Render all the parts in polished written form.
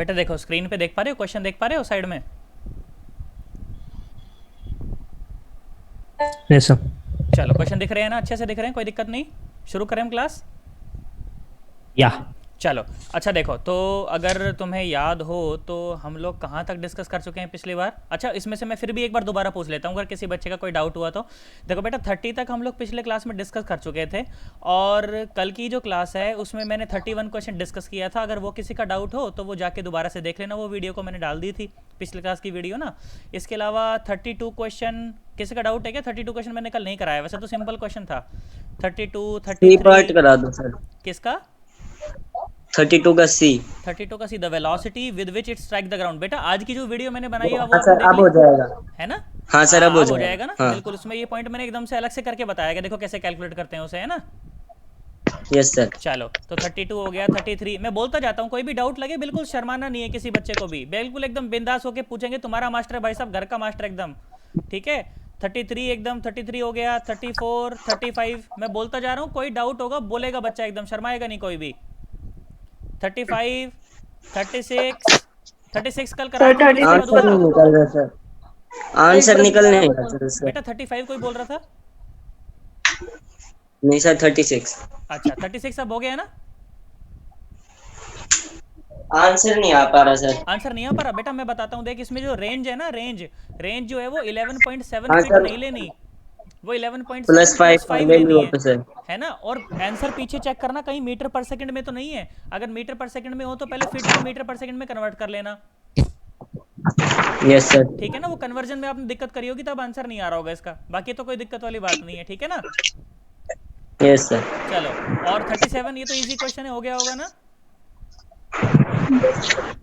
बेटा देखो स्क्रीन पे देख पा रहे हो, क्वेश्चन देख पा रहे हो साइड में? Yes sir. चलो क्वेश्चन दिख रहे हैं ना, अच्छे से दिख रहे हैं, कोई दिक्कत नहीं? शुरू करें हम क्लास? या चलो अच्छा देखो, तो अगर तुम्हें याद हो तो हम लोग कहाँ तक डिस्कस कर चुके हैं पिछली बार? अच्छा इसमें से मैं फिर भी एक बार दोबारा पूछ लेता हूँ अगर किसी बच्चे का कोई डाउट हुआ तो। देखो बेटा 30 तक हम लोग पिछले क्लास में डिस्कस कर चुके थे, और कल की जो क्लास है उसमें मैंने 31 क्वेश्चन डिस्कस किया था। अगर वो किसी का डाउट हो तो वो जाके दोबारा से देख लेना, वो वीडियो को मैंने डाल दी थी, पिछले क्लास की वीडियो ना। इसके अलावा 32 क्वेश्चन, किसी का डाउट है क्या? 32 क्वेश्चन मैंने कल नहीं कराया, वैसे तो सिंपल क्वेश्चन था। 32, सी 33। पार्ट करा दो सर। किसका? 32 का सी। 32 का C, the velocity with which it strike the ground. बेटा आज की जो वीडियो मैंने बनाई है वो हाँ आपने सर देख अब ली हो जाएगा। है ना? हाँ सर अब हाँ हो अब हो जाएगा। जाएगा ना, हाँ बिल्कुल। उसमें ये पॉइंट मैंने एकदम से अलग से करके बताया गया, देखो कैसे कैलकुलेट करते हैं उसे, है ना? Yes sir. चलो तो 32 हो गया, 33 मैं बोलता जाता हूँ, कोई भी डाउट लगे बिल्कुल शर्माना नहीं है किसी बच्चे को भी, बिल्कुल एकदम बिंदास होके पूछेंगे, तुम्हारा मास्टर है भाई साहब, घर का मास्टर एकदम, ठीक है? 33 एकदम, 33 हो गया, 34, 35 मैं बोलता जा रहा हूँ, कोई डाउट होगा बोलेगा बच्चा, एकदम शर्माएगा नहीं कोई भी। 35, 36, 36 कल करा सर चुके थे, इसके बाद आंसर हुआ? नहीं निकल रहा सर। एक आंसर बार निकल दोबारा नहीं रहा बताओ। सर इसका। बेटा 35 कोई बोल रहा था? नहीं सर 36। अच्छा 36 अब हो गया ना? आंसर नहीं आ पा रहा सर। आंसर नहीं आ पा रहा? बेटा मैं बताता हूँ, देख इसमें जो रेंज है ना, रेंज रेंज जो है वो 11.7 हाँ फीट सर नहीं लेनी, वो 11.7 प्लस प्लस 5 फाइव ले लेनी लियो पे सर। है ना? और आंसर पीछे चेक करना कहीं मीटर पर सेकंड में तो नहीं है, अगर मीटर पर सेकंड में हो तो पहले फीट को मीटर पर सेकंड में कन्वर्ट कर लेना, यस सर। ठीक है ना? वो कन्वर्जन में आपने दिक्कत करी होगी तब आंसर नहीं आ रहा होगा इसका, बाकी तो कोई दिक्कत वाली बात नहीं है, ठीक है ना? Yes sir. चलो, और 37 ये तो इजी क्वेश्चन है, हो गया होगा ना? बिल्कुल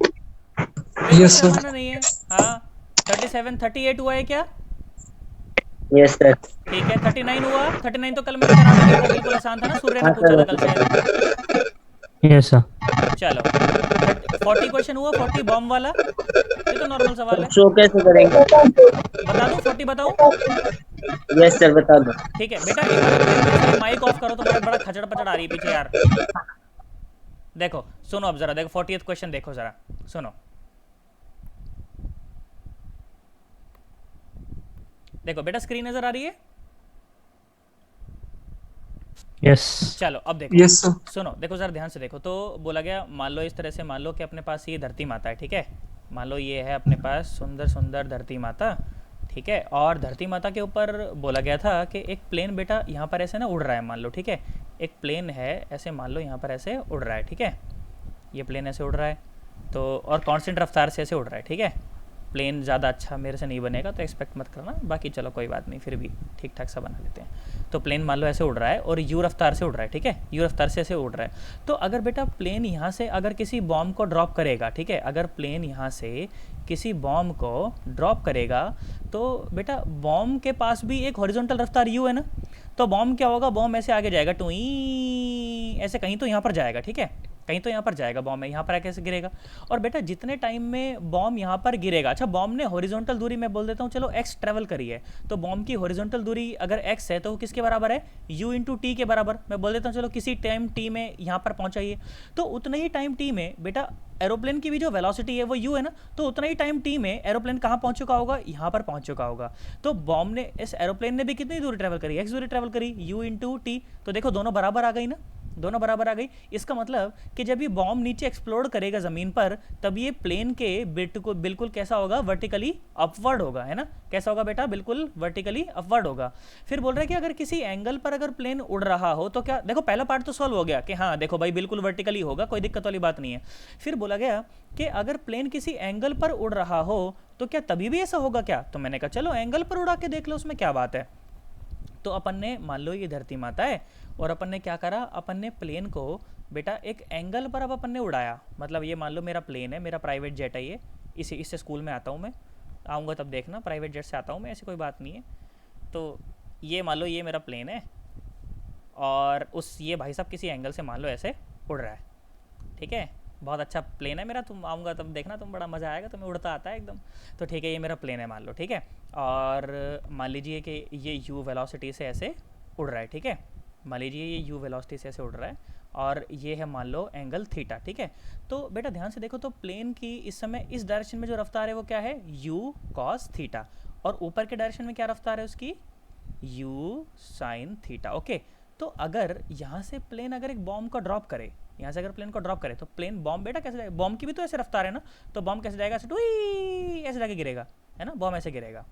यस सर। शर्माना नहीं है। हाँ 37, 38 हुआ है क्या? Yes sir. ठीक है 39 हुआ, 39 तो कल मैंने करा भी दिया था, बिल्कुल आसान था ना, सूर्य ने हाँ पूछा सर था कल शायद। Yes sir. चलो 40 क्वेश्चन हुआ, 40 बॉम्ब वाला, ये तो नॉर्मल सवाल है। शो कैसे करेंगे? बता दूं 40 बताऊं? यस सर बता दो। ठीक है बेटा, एक बार अपने अपने सारे माइक ऑफ करो, तुम्हारे बड़ा खचड़ पचड़ आ रही है पीछे यार। देखो सुनो अब जरा, देखो 40th क्वेश्चन देखो जरा, सुनो। देखो बेटा स्क्रीन नजर आ रही है? यस। चलो अब देखो, यस सर। सुनो देखो जरा ध्यान से देखो। तो बोला गया, मान लो इस तरह से, मान लो कि अपने पास ये धरती माता है, ठीक है? मान लो ये है अपने पास सुंदर सुंदर धरती माता, ठीक है? और धरती माता के ऊपर बोला गया था कि एक प्लेन बेटा यहाँ पर ऐसे ना उड़ रहा है, मान लो, ठीक है? एक प्लेन है ऐसे, मान लो यहाँ पर ऐसे उड़ रहा है, ठीक है? ये प्लेन ऐसे उड़ रहा है, तो और कांस्टेंट रफ्तार से ऐसे उड़ रहा है, ठीक है? प्लेन ज़्यादा अच्छा मेरे से नहीं बनेगा तो एक्सपेक्ट मत करना, बाकी चलो कोई बात नहीं, फिर भी ठीक ठाक सा बना लेते हैं। तो प्लेन मान लो ऐसे उड़ रहा है और यू रफ्तार से उड़ रहा है, ठीक है? यू रफ्तार से ऐसे उड़ रहा है। तो अगर बेटा प्लेन यहाँ से अगर किसी बॉम्ब को ड्रॉप करेगा, ठीक है? अगर प्लेन यहाँ से किसी बॉम्ब को ड्रॉप करेगा तो बेटा बॉम्ब के पास भी एक हॉरिजॉन्टल रफ्तार यू है ना, तो बॉम्ब क्या होगा? बॉम्ब ऐसे आगे जाएगा, टुई ऐसे, कहीं तो यहाँ पर जाएगा, ठीक है? कहीं तो यहाँ पर जाएगा बॉम्ब है, यहाँ पर कैसे गिरेगा? और बेटा जितने टाइम में बॉम्ब यहाँ पर गिरेगा, अच्छा बॉम्ब ने हॉरिजॉन्टल दूरी मैं बोल देता हूँ चलो x ट्रेवल करी है, तो बॉम्ब की हॉरिजॉन्टल दूरी अगर x है तो वो किसके बराबर है? u इंटू टी के बराबर। मैं बोल देता हूँ चलो किसी टाइम t में यहाँ पर पहुँचा ही है, तो उतने ही टाइम t में बेटा एरोप्लेन की भी जो वेलोसिटी है वो u है ना, तो उतना ही टाइम t में एरोप्लेन कहाँ पहुँच चुका होगा? यहाँ पर पहुँच चुका होगा। तो बॉम्ब ने, इस एरोप्लेन ने भी कितनी दूरी ट्रेवल करी? x दूरी ट्रेवल करी, u इंटू टी, तो देखो दोनों बराबर आ गई ना, दोनों बराबर आ गई। इसका मतलब कि जब ये बॉम्ब नीचे एक्सप्लोड करेगा ज़मीन पर, तब ये प्लेन के बिल्कुल कैसा होगा? वर्टिकली अपवर्ड होगा, है ना? कैसा होगा बेटा? बिल्कुल वर्टिकली अपवर्ड होगा। फिर बोल रहा है कि अगर किसी एंगल पर अगर प्लेन उड़ रहा हो तो क्या, देखो पहला पार्ट तो सॉल्व हो गया कि हाँ देखो भाई बिल्कुल वर्टिकली होगा, कोई दिक्कत वाली बात नहीं है। फिर बोला गया कि अगर प्लेन किसी एंगल पर उड़ रहा हो तो क्या तभी भी ऐसा होगा क्या? तो मैंने कहा चलो एंगल पर उड़ा के देख लो, उसमें क्या बात है। तो अपन ने, मान लो ये धरती माता है और अपन ने क्या करा, अपन ने प्लेन को बेटा एक एंगल पर अब अपन ने उड़ाया, मतलब ये मान लो मेरा प्लेन है, मेरा प्राइवेट जेट है ये, इससे स्कूल में आता हूँ मैं, आऊँगा तब देखना, प्राइवेट जेट से आता हूँ मैं, ऐसी कोई बात नहीं है। तो ये मान लो ये मेरा प्लेन है और उस ये भाई साहब किसी एंगल से मान लो ऐसे उड़ रहा है, ठीक है? बहुत अच्छा प्लेन है मेरा, तुम आऊँगा तब देखना, तुम बड़ा मज़ा आएगा, तुम्हें उड़ता आता है एकदम। तो ठीक है ये मेरा प्लेन है मान लो, ठीक है? और मान लीजिए कि ये यू वेलोसिटी से ऐसे उड़ रहा है, ठीक है? मान लीजिए ये u वेलोसिटी से ऐसे उड़ रहा है और ये है मान लो एंगल थीटा, ठीक है। तो बेटा ध्यान से देखो, तो प्लेन की इस समय इस डायरेक्शन में जो रफ्तार है वो क्या है, u cos थीटा, और ऊपर के डायरेक्शन में क्या रफ्तार है उसकी, u sin थीटा। ओके, तो अगर यहाँ से प्लेन अगर एक बॉम्ब को ड्रॉप करे, यहाँ से अगर प्लेन को ड्रॉप करे तो प्लेन बॉम्ब बेटा कैसे जाएगा, बॉम्ब की भी तो ऐसे रफ्तार है ना, तो बॉम्ब कैसे जाएगा, ऐसे टुई ऐसे जाके गिरेगा, है ना, बॉम्ब ऐसे गिरेगा।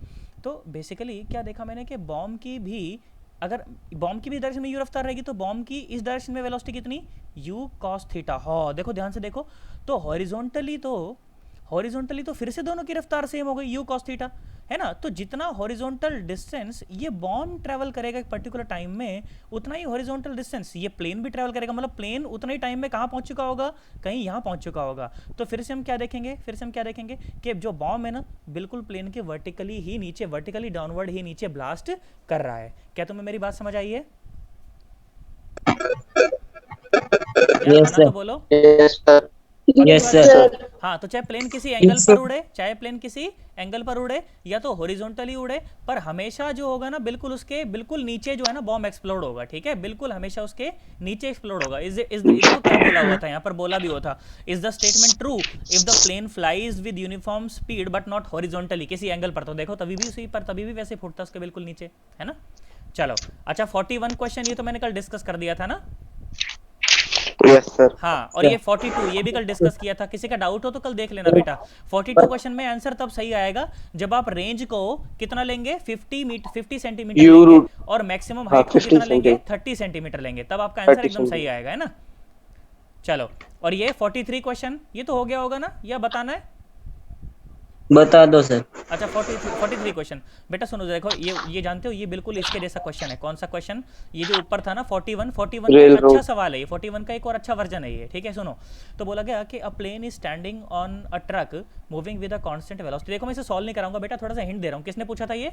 तो बेसिकली क्या देखा मैंने कि बॉम्ब की भी, अगर बॉम्ब की भी डायरेक्शन में यू रफ्तार रहेगी तो बॉम्ब की इस डायरेक्शन में वेलोसिटी कितनी, u cos थीटा। हाँ देखो ध्यान से देखो, तो हॉरिजॉन्टली तो फिर से दोनों की रफ्तार सेम हो गई, u cos थीटा, है ना। तो जितना हॉरिजॉन्टल डिस्टेंस ये बॉम्ब ट्रैवल करेगा एक पर्टिकुलर टाइम में, उतना ही हॉरिजॉन्टल डिस्टेंस ये प्लेन भी ट्रैवल करेगा, मतलब प्लेन उतना ही टाइम में कहाँ पहुँच चुका होगा, कहीं यहाँ पहुँच चुका होगा। तो फिर से हम क्या देखेंगे कि जो बॉम्ब है ना बिल्कुल प्लेन के वर्टिकली ही नीचे, वर्टिकली डाउनवर्ड ही नीचे ब्लास्ट कर रहा है। क्या तुम्हें मेरी बात समझ आई है यार, Yes, आना तो sir. बोलो। Yes, sir. पक्की Yes, बात sir. है ना? हाँ, तो चाहे प्लेन किसी एंगल Yes, पर sir. उड़े, चाहे प्लेन किसी एंगल पर उड़े या तो हॉरिजॉन्टली उड़े, पर हमेशा जो होगा ना बिल्कुल उसके बिल्कुल नीचे जो है ना बॉम्ब एक्सप्लोड होगा, ठीक है, बिल्कुल हमेशा उसके नीचे एक्सप्लोड होगा। देखो क्या बोला हुआ था यहाँ पर, बोला भी हुआ था, is the statement true if the plane flies with uniform speed but not horizontally, किसी एंगल पर, तो देखो तभी भी उसी पर तभी भी वैसे फुटता उसके बिल्कुल नीचे, है ना। चलो अच्छा, 41 क्वेश्चन ये तो मैंने कल डिस्कस कर दिया था ना। Yes, sir. हाँ, और ये 42 ये भी कल डिस्कस किया था, किसी का डाउट हो तो कल देख लेना बेटा। 42 क्वेश्चन में आंसर तब सही आएगा जब आप रेंज को कितना लेंगे, 50 सेंटीमीटर U लेंगे, root. और मैक्सिमम हाँ, हाइट को 50 कितना लेंगे, सेंटीमीटर। 30 सेंटीमीटर लेंगे, तब आपका आंसर 30 एकदम सही सेंटीमीटर। आएगा, है ना। चलो, और ये 43 क्वेश्चन ये तो हो गया होगा ना, या बताना है। बता दो सर। अच्छा 43 क्वेश्चन बेटा सुनो, देखो ये जानते हो, ये बिल्कुल इसके जैसा क्वेश्चन है। कौन सा क्वेश्चन, ये जो ऊपर था ना 41 का एक Railroad. अच्छा सवाल है ये, 41 का एक और अच्छा वर्जन है ये, ठीक है। सुनो, तो बोला गया कि a plane is standing on a truck moving with a constant velocity. देखो मैं इसे सॉल्व नहीं कराऊंगा बेटा, थोड़ा सा हिंट दे रहा हूँ। किसने पूछा था ये,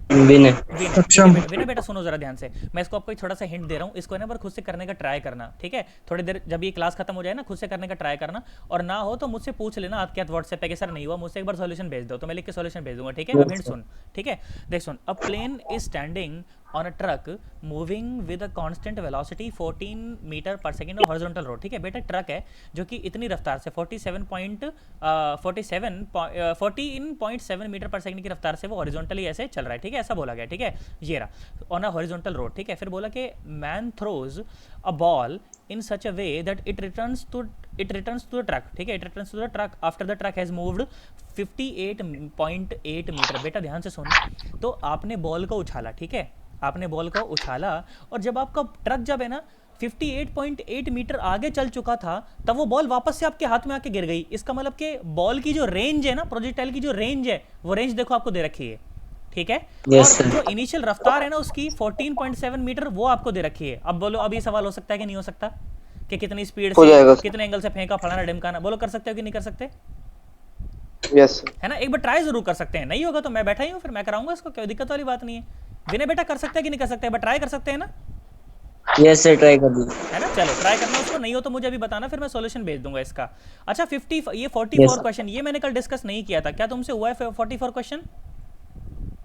विनय। विनय बेटा सुनो जरा ध्यान से, मैं इसको आपको थोड़ा सा हिंट दे रहा हूँ, इसको है ना पर खुद से करने का ट्राई करना, ठीक है। थोड़ी देर जब ये क्लास खत्म हो जाए ना, खुद से करने का ट्राई करना, और ना हो तो मुझसे पूछ लेना आप क्या व्हाट्सएप पे कि सर नहीं हुआ, मुझसे एक बार सॉल्यूशन भेज दो, तो मैं लिख के सॉल्यूशन भेज दूंगा, ठीक है। अब हिंट सुन, ठीक है, देख सुन, a plane is standing on a truck moving with a constant velocity 14 metre per second और हॉरिजॉन्टल रोड, ठीक है बेटा। ट्रक है जो कि इतनी रफ्तार से 14.7 मीटर पर सेकंड की रफ्तार से वो हॉरिजॉन्टली ऐसे चल रहा है, ठीक है, ऐसा बोला गया, ठीक है। ये रहा ऑन अ हॉरिजॉन्टल रोड, ठीक है। फिर बोला कि man throws a ball in such a way that it returns to the truck, ठीक है, it returns to the truck after the truck has moved 58.8 metre. बेटा ध्यान से सुन, तो आपने बॉल को उछाला, ठीक है, आपने बॉल को उछाला, और जब आपका ट्रक जब है ना 58.8 मीटर आगे चल चुका था, तब वो बॉल वापस से आपके हाथ में आके गिर गई। इसका मतलब कि बॉल की जो रेंज है ना, प्रोजेक्टाइल की जो रेंज है, वो रेंज देखो आपको दे रखी है, ठीक है। Yes, और sir. जो इनिशियल रफ्तार है ना उसकी 14.7 मीटर, वो आपको दे रखी है। अब बोलो, अब ये सवाल हो सकता है कि नहीं हो सकता, कि कितनी स्पीड हो जाएगा से सर। कितने एंगल से फेंका, फलाना ढिमकाना, बोलो कर सकते हो कि नहीं कर सकते, Yes, sir. है ना। एक बार ट्राई जरूर कर सकते हैं, नहीं होगा तो मैं बैठा ही हूँ, फिर मैं कराऊंगा इसको, कोई दिक्कत वाली बात नहीं है। विनय बेटा कर सकते हैं कि नहीं कर सकते, एक बार ट्राई कर सकते हैं ना, यस सर, ट्राई कर दीजिए। है ना। चलो ट्राई करना, उसको नहीं हो तो मुझे अभी बताना, फिर मैं सॉल्यूशन भेज दूंगा इसका। अच्छा 44 Yes, क्वेश्चन ये मैंने कल डिस्कस नहीं किया था, क्या तुमसे हुआ है 44 क्वेश्चन।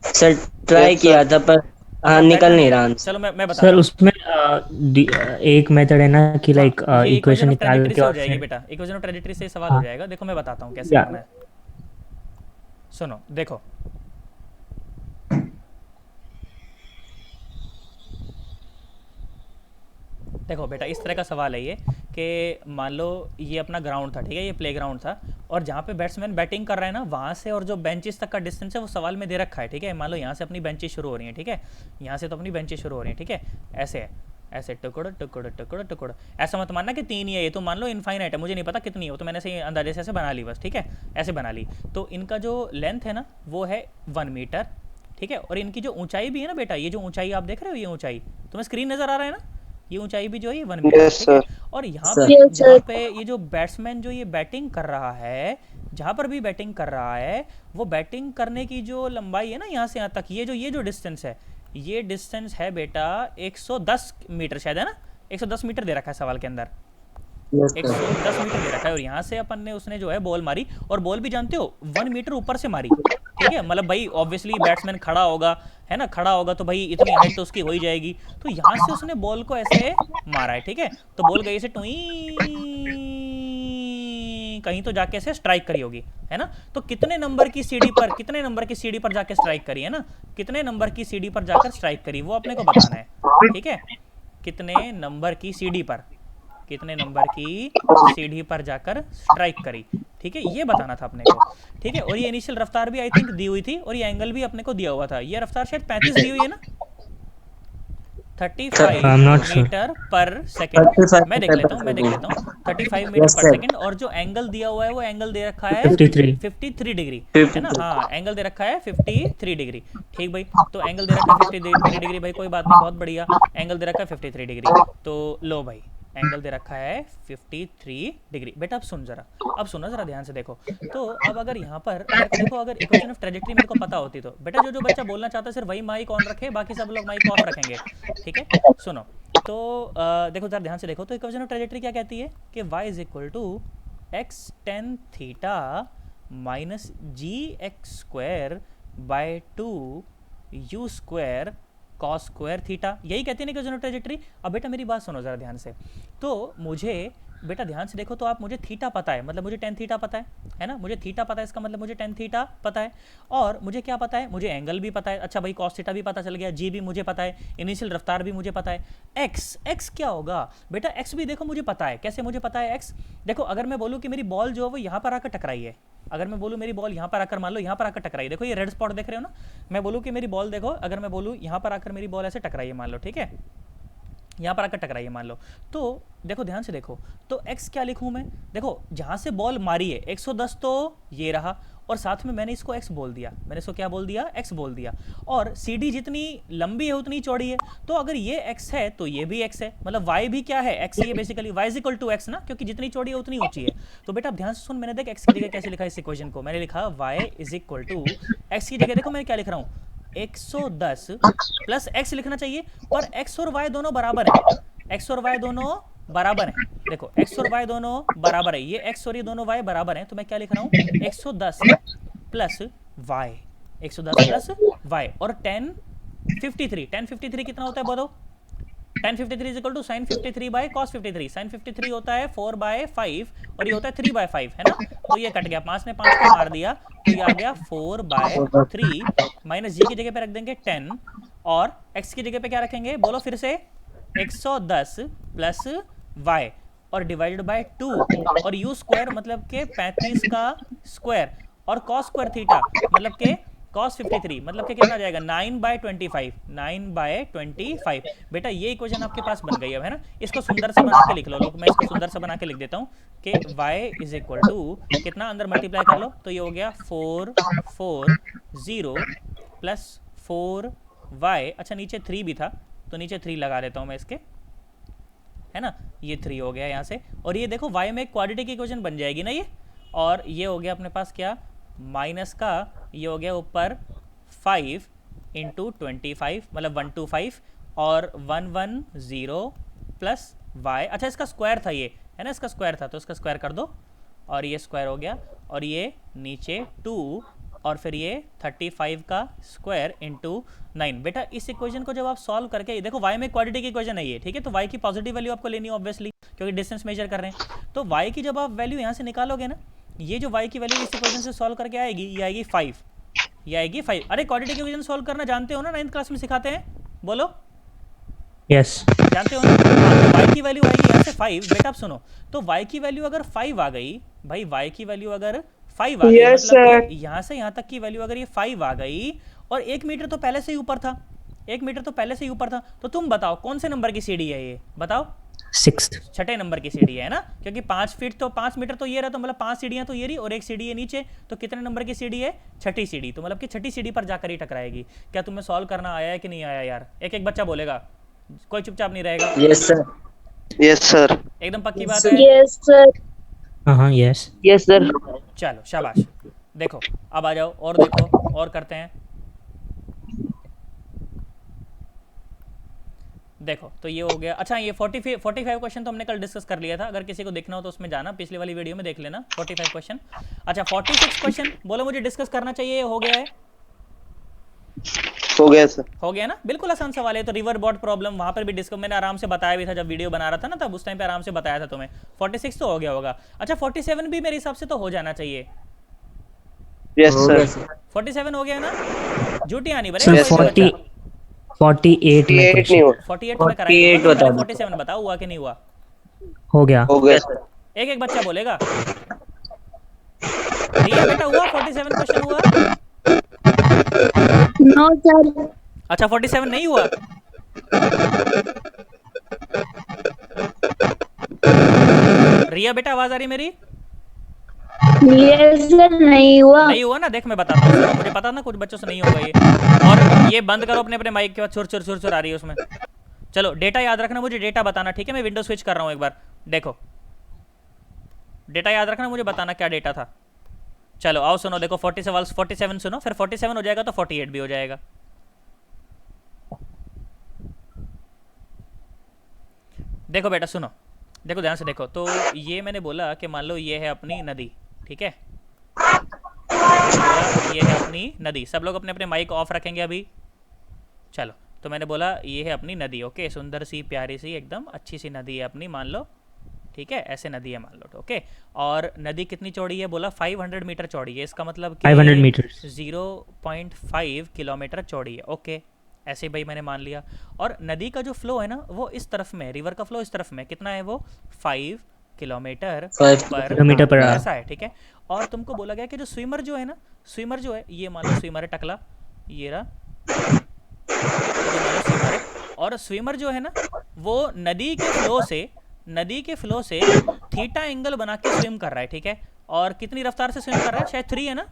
सर ट्राई Yes, किया sir. था पर हाँ अच्छा, निकल बैठा नहीं है। रहा आंसर। चलो मैं बताता सर हूँ। उसमें एक मेथड है ना कि हाँ, लाइक ये इक्वेशन इक्वेशन ऑफ निकाल ट्रेजेक्टरी के से हो और जाएगी फिर बेटा, इक्वेशन ऑफ ट्रेजेक्टरी से सवाल हो हाँ जाएगा। देखो मैं बताता हूँ कैसे या करना है, सुनो देखो। देखो बेटा इस तरह का सवाल है ये, कि मान लो ये अपना ग्राउंड था, ठीक है, ये प्ले ग्राउंड था, और जहाँ पे बैट्समैन बैटिंग कर रहा है ना, वहाँ से और जो बेंचेस तक का डिस्टेंस है वो सवाल में दे रखा है, ठीक है। मान लो यहाँ से अपनी बेंचेस शुरू हो रही हैं, ठीक है, यहाँ से तो अपनी बेंचेस शुरू हो रही हैं, ठीक है, ऐसे है, ऐसे टुकड़ टुकड़ टुकड़ टुकड़। ऐसा मत मानना कि 3 ही है, ये तो मान लो इनफाइनाइट है, मुझे नहीं पता कितनी है, वो तो मैंने ऐसे अंदाजे से ऐसे बना ली बस, ठीक है, ऐसे बना ली। तो इनका जो लेंथ है ना वो है 1 मीटर, ठीक है, और इनकी जो ऊंचाई भी है ना बेटा, ये जो ऊंचाई आप देख रहे हो, ये ऊंचाई तुम्हें स्क्रीन नज़र आ रहा है ना, ये ऊंचाई भी जो है 1 मीटर, Yes, ठीक है। sir. और यहाँ सर। पे Yes, जहाँ पे ये जो बैट्समैन जो ये बैटिंग कर रहा है, जहाँ पर भी बैटिंग कर रहा है, वो बैटिंग करने की जो लंबाई है ना यहाँ से यहाँ तक, ये जो डिस्टेंस है, ये डिस्टेंस है बेटा 110 मीटर शायद, है ना, 110 मीटर दे रखा है सवाल के अंदर, यस सर। 110 मीटर दे रखा है। और यहाँ से अपन ने उसने जो है बॉल मारी, और बॉल भी जानते हो 1 मीटर ऊपर से मारी, ठीक है, मतलब भाई ऑब्वियसली बैट्समैन खड़ा होगा, है ना, खड़ा होगा तो भाई इतनी हाइट तो उसकी हो ही जाएगी। तो यहाँ से उसने बॉल को ऐसे मारा है, ठीक है, तो बॉल गई से टुई, कहीं तो जाके ऐसे स्ट्राइक करी होगी, है ना। तो कितने नंबर की सीढ़ी पर, कितने नंबर की सीढ़ी पर जाके स्ट्राइक करी है ना, कितने नंबर की सीढ़ी पर जाकर स्ट्राइक करी वो अपने को बताना है, ठीक है। कितने नंबर की सीढ़ी पर, कितने नंबर की सीढ़ी पर जाकर स्ट्राइक करी, ठीक है, ये बताना था अपने को, ठीक है। और ये इनिशियल रफ्तार भी आई थिंक दी हुई थी और ये एंगल भी अपने को दिया हुआ था। ये रफ्तार शायद 35 दी हुई है ना, 35 I'm not sure. Metre per second. 35 मैं देख लेता हूँ, मैं देख लेता हूँ, 35 मीटर Yes, पर sir. सेकंड। और जो एंगल दिया हुआ है वो एंगल दे रखा है 53. 53 डिग्री, है ना। हाँ, एंगल दे रखा है 53 डिग्री, ठीक भाई। तो एंगल दे रखा है 53 डिग्री भाई, कोई बात नहीं, बहुत बढ़िया। एंगल दे रखा है 53 डिग्री, तो लो भाई एंगल दे रखा है 53 डिग्री। बेटा अब सुन जरा, अब सुनो जरा ध्यान से देखो। तो अब अगर यहाँ पर मेरे को देखो, अगर इक्वेशन ऑफ ट्रेजेक्टरी मेरे को पता होती तो बेटा जो बच्चा बोलना चाहता है सिर्फ वही माइक ऑन रखे, बाकी सब लोग माइक ऑफ रखेंगे, ठीक है। सुनो तो देखो जरा ध्यान से देखो, तो इक्वेशन ऑफ ट्रेजेक्टरी क्या कहती है कि y is equal to x tan theta minus g x square by 2 u square cos square theta, यही कहती है ना इक्वेशन ऑफ ट्रेजेक्टरी। अब बेटा मेरी बात सुनो जरा ध्यान से, तो मुझे बेटा ध्यान से देखो, तो आप मुझे थीटा पता है, मतलब मुझे टेन थीटा पता है ना, मुझे थीटा पता है, इसका मतलब मुझे टेन थीटा पता है। और मुझे क्या पता है, मुझे एंगल भी पता है, अच्छा भाई कॉस थीटा भी पता चल गया, जी भी मुझे पता है, इनिशियल रफ्तार भी मुझे पता है। एक्स क्या होगा बेटा, एक्स भी देखो मुझे पता है। कैसे मुझे पता है एक्स, देखो अगर मैं बोलूँ कि मेरी बॉल जो है वो यहाँ पर आकर टकराई है, अगर मैं बोलूँ मेरी बॉल यहाँ पर आकर, मान लो यहाँ पर आकर टकराई, देखो ये रेड स्पॉट देख रहे हो ना, मैं बोलूँ कि मेरी बॉल देखो, अगर मैं बोलूँ यहाँ पर आकर मेरी बॉल ऐसे टकराई है मान लो, ठीक है, यहाँ पर आकर टकराई है मान लो, तो देखो ध्यान से देखो, तो x क्या लिखूँ मैं, देखो जहाँ से बॉल मारी है 110 तो ये रहा, और साथ में मैंने इसको x बोल दिया, मैंने इसको क्या बोल दिया, x बोल दिया। और CD जितनी लंबी है उतनी चौड़ी है, तो अगर ये x है तो ये भी x है, मतलब y भी क्या है, x ये basically y is equal to x ना, क्योंकि जितनी चौड़ी है उतनी ऊंची है। तो बेटा अब ध्यान से सुन, मैंने देख x की जगह कैसे लिखा इस इक्वेशन को, मैंने लिखा y is equal to x की जगह देखो मैं क्या लिख रहा हूँ, 110 प्लस x लिखना चाहिए, पर x और y दोनों बराबर है, x और y दोनों बराबर हैं, देखो x और y दोनों बराबर है, ये x और ये दोनों y बराबर हैं, तो मैं क्या लिख रहा हूँ 110 प्लस y, 110 प्लस y, और 1053 कितना होता है बोलो, tan 53 is equal to sine 53 by cos 53, sine 53 होता है 4/5 और ये होता है 3/5, है ना। तो ये कट गया, 5 ने 5 को मार दिया, तो ये आ गया 4/3 माइनस जी की जगह पे रख देंगे 10, और x की जगह पे क्या रखेंगे बोलो फिर से, 110 प्लस y और डिवाइडेड बाय 2, और u स्क्वायर मतलब के 35 का स्क्वायर, और cos स्क्वायर थीटा मतलब के cos 53 मतलब के कितना जाएगा 9/25, 9/25। बेटा ये इक्वेशन आपके पास बन गई है ना, इसको सुंदर से बना के लिख लो लोग, मैं इसको सुंदर से बना के लिख देता हूँ कि y इज इक्वल टू कितना, अंदर मल्टीप्लाई कर लो तो ये हो गया 440 प्लस 4y, अच्छा नीचे 3 भी था तो नीचे 3 लगा देता हूँ मैं इसके, है ना, ये 3 हो गया यहाँ से, और ये देखो y में एक क्वाड्रेटिक इक्वेशन बन जाएगी ना ये, और ये हो गया अपने पास क्या, माइनस का ये हो गया ऊपर 5 इंटू 25 मतलब 125 और 110 प्लस y, अच्छा इसका स्क्वायर था ये, है ना, इसका स्क्वायर था तो इसका स्क्वायर कर दो, और ये स्क्वायर हो गया, और ये नीचे 2 और फिर ये 35 का स्क्वायर इंटू 9। बेटा इस इक्वेशन को जब आप सॉल्व करके, देखो y में क्वाड्रेटिक इक्वेशन है ये, ठीक है, तो y की पॉजिटिव वैल्यू आपको लेनी है ऑब्वियसली, क्योंकि डिस्टेंस मेजर कर रहे हैं। तो y की जब आप वैल्यू यहाँ से निकालोगे ना, ये जो y की वैल्यू इस इक्वेशन से सॉल्व करके आएगी, ये आएगी 5, ये आएगी 5। अरे क्वाड्रेटिक इक्वेशन सॉल्व करना जानते हो ना, 9th क्लास में सिखाते हैं, बोलो यस जानते हो ना। हाँ, तो y की वैल्यू आएगी यहाँ से 5। बेटा आप सुनो, तो y की वैल्यू अगर 5 आ गई भाई, y की वैल्यू अगर 5 आ गई, Yes, मतलब यहाँ से यहाँ तक की वैल्यू अगर ये 5 आ गई, और 1 मीटर तो पहले से ही ऊपर था, 1 मीटर तो पहले से ही ऊपर था, तो तुम बताओ कौन से नंबर की सीढ़ी है ये, बताओ 6th छठे नंबर की सीढ़ी है ना, क्योंकि 5 फीट तो 5 मीटर तो ये रहा, तो मतलब 5 सीढ़ियाँ तो ये रही और एक सीढ़ी है नीचे, तो कितने नंबर की सीढ़ी है, छठी सीढ़ी, तो मतलब कि छठी सीढ़ी पर जाकर ही टकराएगी। क्या तुम्हें सॉल्व करना आया है कि नहीं आया यार, एक एक बच्चा बोलेगा, कोई चुपचाप नहीं रहेगा, Yes, sir. Yes, sir. एकदम पक्की बात है। Yes, sir. हाँ यस Yes, sir. चलो शाबाश, देखो अब आ जाओ और देखो और करते हैं। देखो तो ये हो गया। अच्छा ये 45 क्वेश्चन तो हमने कल डिस्कस कर लिया था, अगर किसी को देखना हो तो उसमें जाना, पिछली वाली वीडियो में देख लेना 45 क्वेश्चन। अच्छा 46 क्वेश्चन बोलो मुझे डिस्कस करना चाहिए, हो गया है? हो गया सर। हो गया ना, बिल्कुल आसान सवाल है। तो रिवर बॉट प्रॉब्लम वहां पर भी डिस्कस मैंने आराम से बताया भी था जब वीडियो बना रहा था ना, तब उस टाइम पे आराम से बताया था तुम्हें। 46 तो हो गया होगा। अच्छा 47 भी मेरे हिसाब से तो हो जाना चाहिए। यस हो गया सर। सर। 47 हो गया ना, झूठी आनी बने सर Yes, sir. 48 में 48 नहीं क्वेश्चन हुआ। 48 तो मैं करा ही 48 दूंगा, तुम पहले बता दो। 47 बताओ हुआ कि नहीं हुआ। हो गया। हो गया सर। एक एक बच्चा बोलेगा। रिया बेटा हुआ 47 क्वेश्चन हुआ? No sir. अच्छा 47 नहीं हुआ? रिया बेटा आवाज आ रही मेरी? यस सर, नहीं हुआ। नहीं हुआ ना, देख मैं बताता हूँ, सुनो, मुझे पता ना कुछ बच्चों से नहीं होगा ये। और ये बंद करो अपने अपने माइक के बाद, चुर चुर चुर चुर आ रही है उसमें। चलो डेटा याद रखना, मुझे डेटा बताना, ठीक है? मैं विंडो स्विच कर रहा हूँ एक बार, देखो डेटा याद रखना, मुझे बताना क्या डेटा था। चलो आओ सुनो, देखो 47 सुनो, फिर 47 हो जाएगा तो 48 भी हो जाएगा। देखो बेटा सुनो, देखो ध्यान से देखो। तो ये मैंने बोला कि मान लो ये है अपनी नदी, ठीक है? मैंने बोला ये है अपनी नदी, सब लोग अपने अपने माइक ऑफ रखेंगे अभी। चलो तो मैंने बोला ये है अपनी नदी, ओके, सुंदर सी प्यारी सी एकदम अच्छी सी नदी है अपनी, मान लो, ठीक है? ऐसे नदी है मान लो, ओके। और नदी कितनी चौड़ी है? बोला 500 मीटर चौड़ी है, इसका मतलब कि 500 मीटर्स। 0.5 किलोमीटर चौड़ी है, ओके। ऐसे भाई मैंने मान लिया। और नदी का जो फ्लो है ना वो इस तरफ में, रिवर का फ्लो इस तरफ में कितना है? वो 5 किलोमीटर 5 किलोमीटर पर आवर। ऐसा है, ठीक है? और तुमको बोला गया कि जो स्विमर जो है ना, स्विमर जो है, ये मान लो स्विमर है टकला, ये रहा, ये मान लो स्विमर है। और स्विमर जो है ना वो नदी के फ्लो से थीटा एंगल बना के स्विम कर रहा है, ठीक है? और कितनी रफ्तार से स्विम कर रहा है? शायद 3 है ना?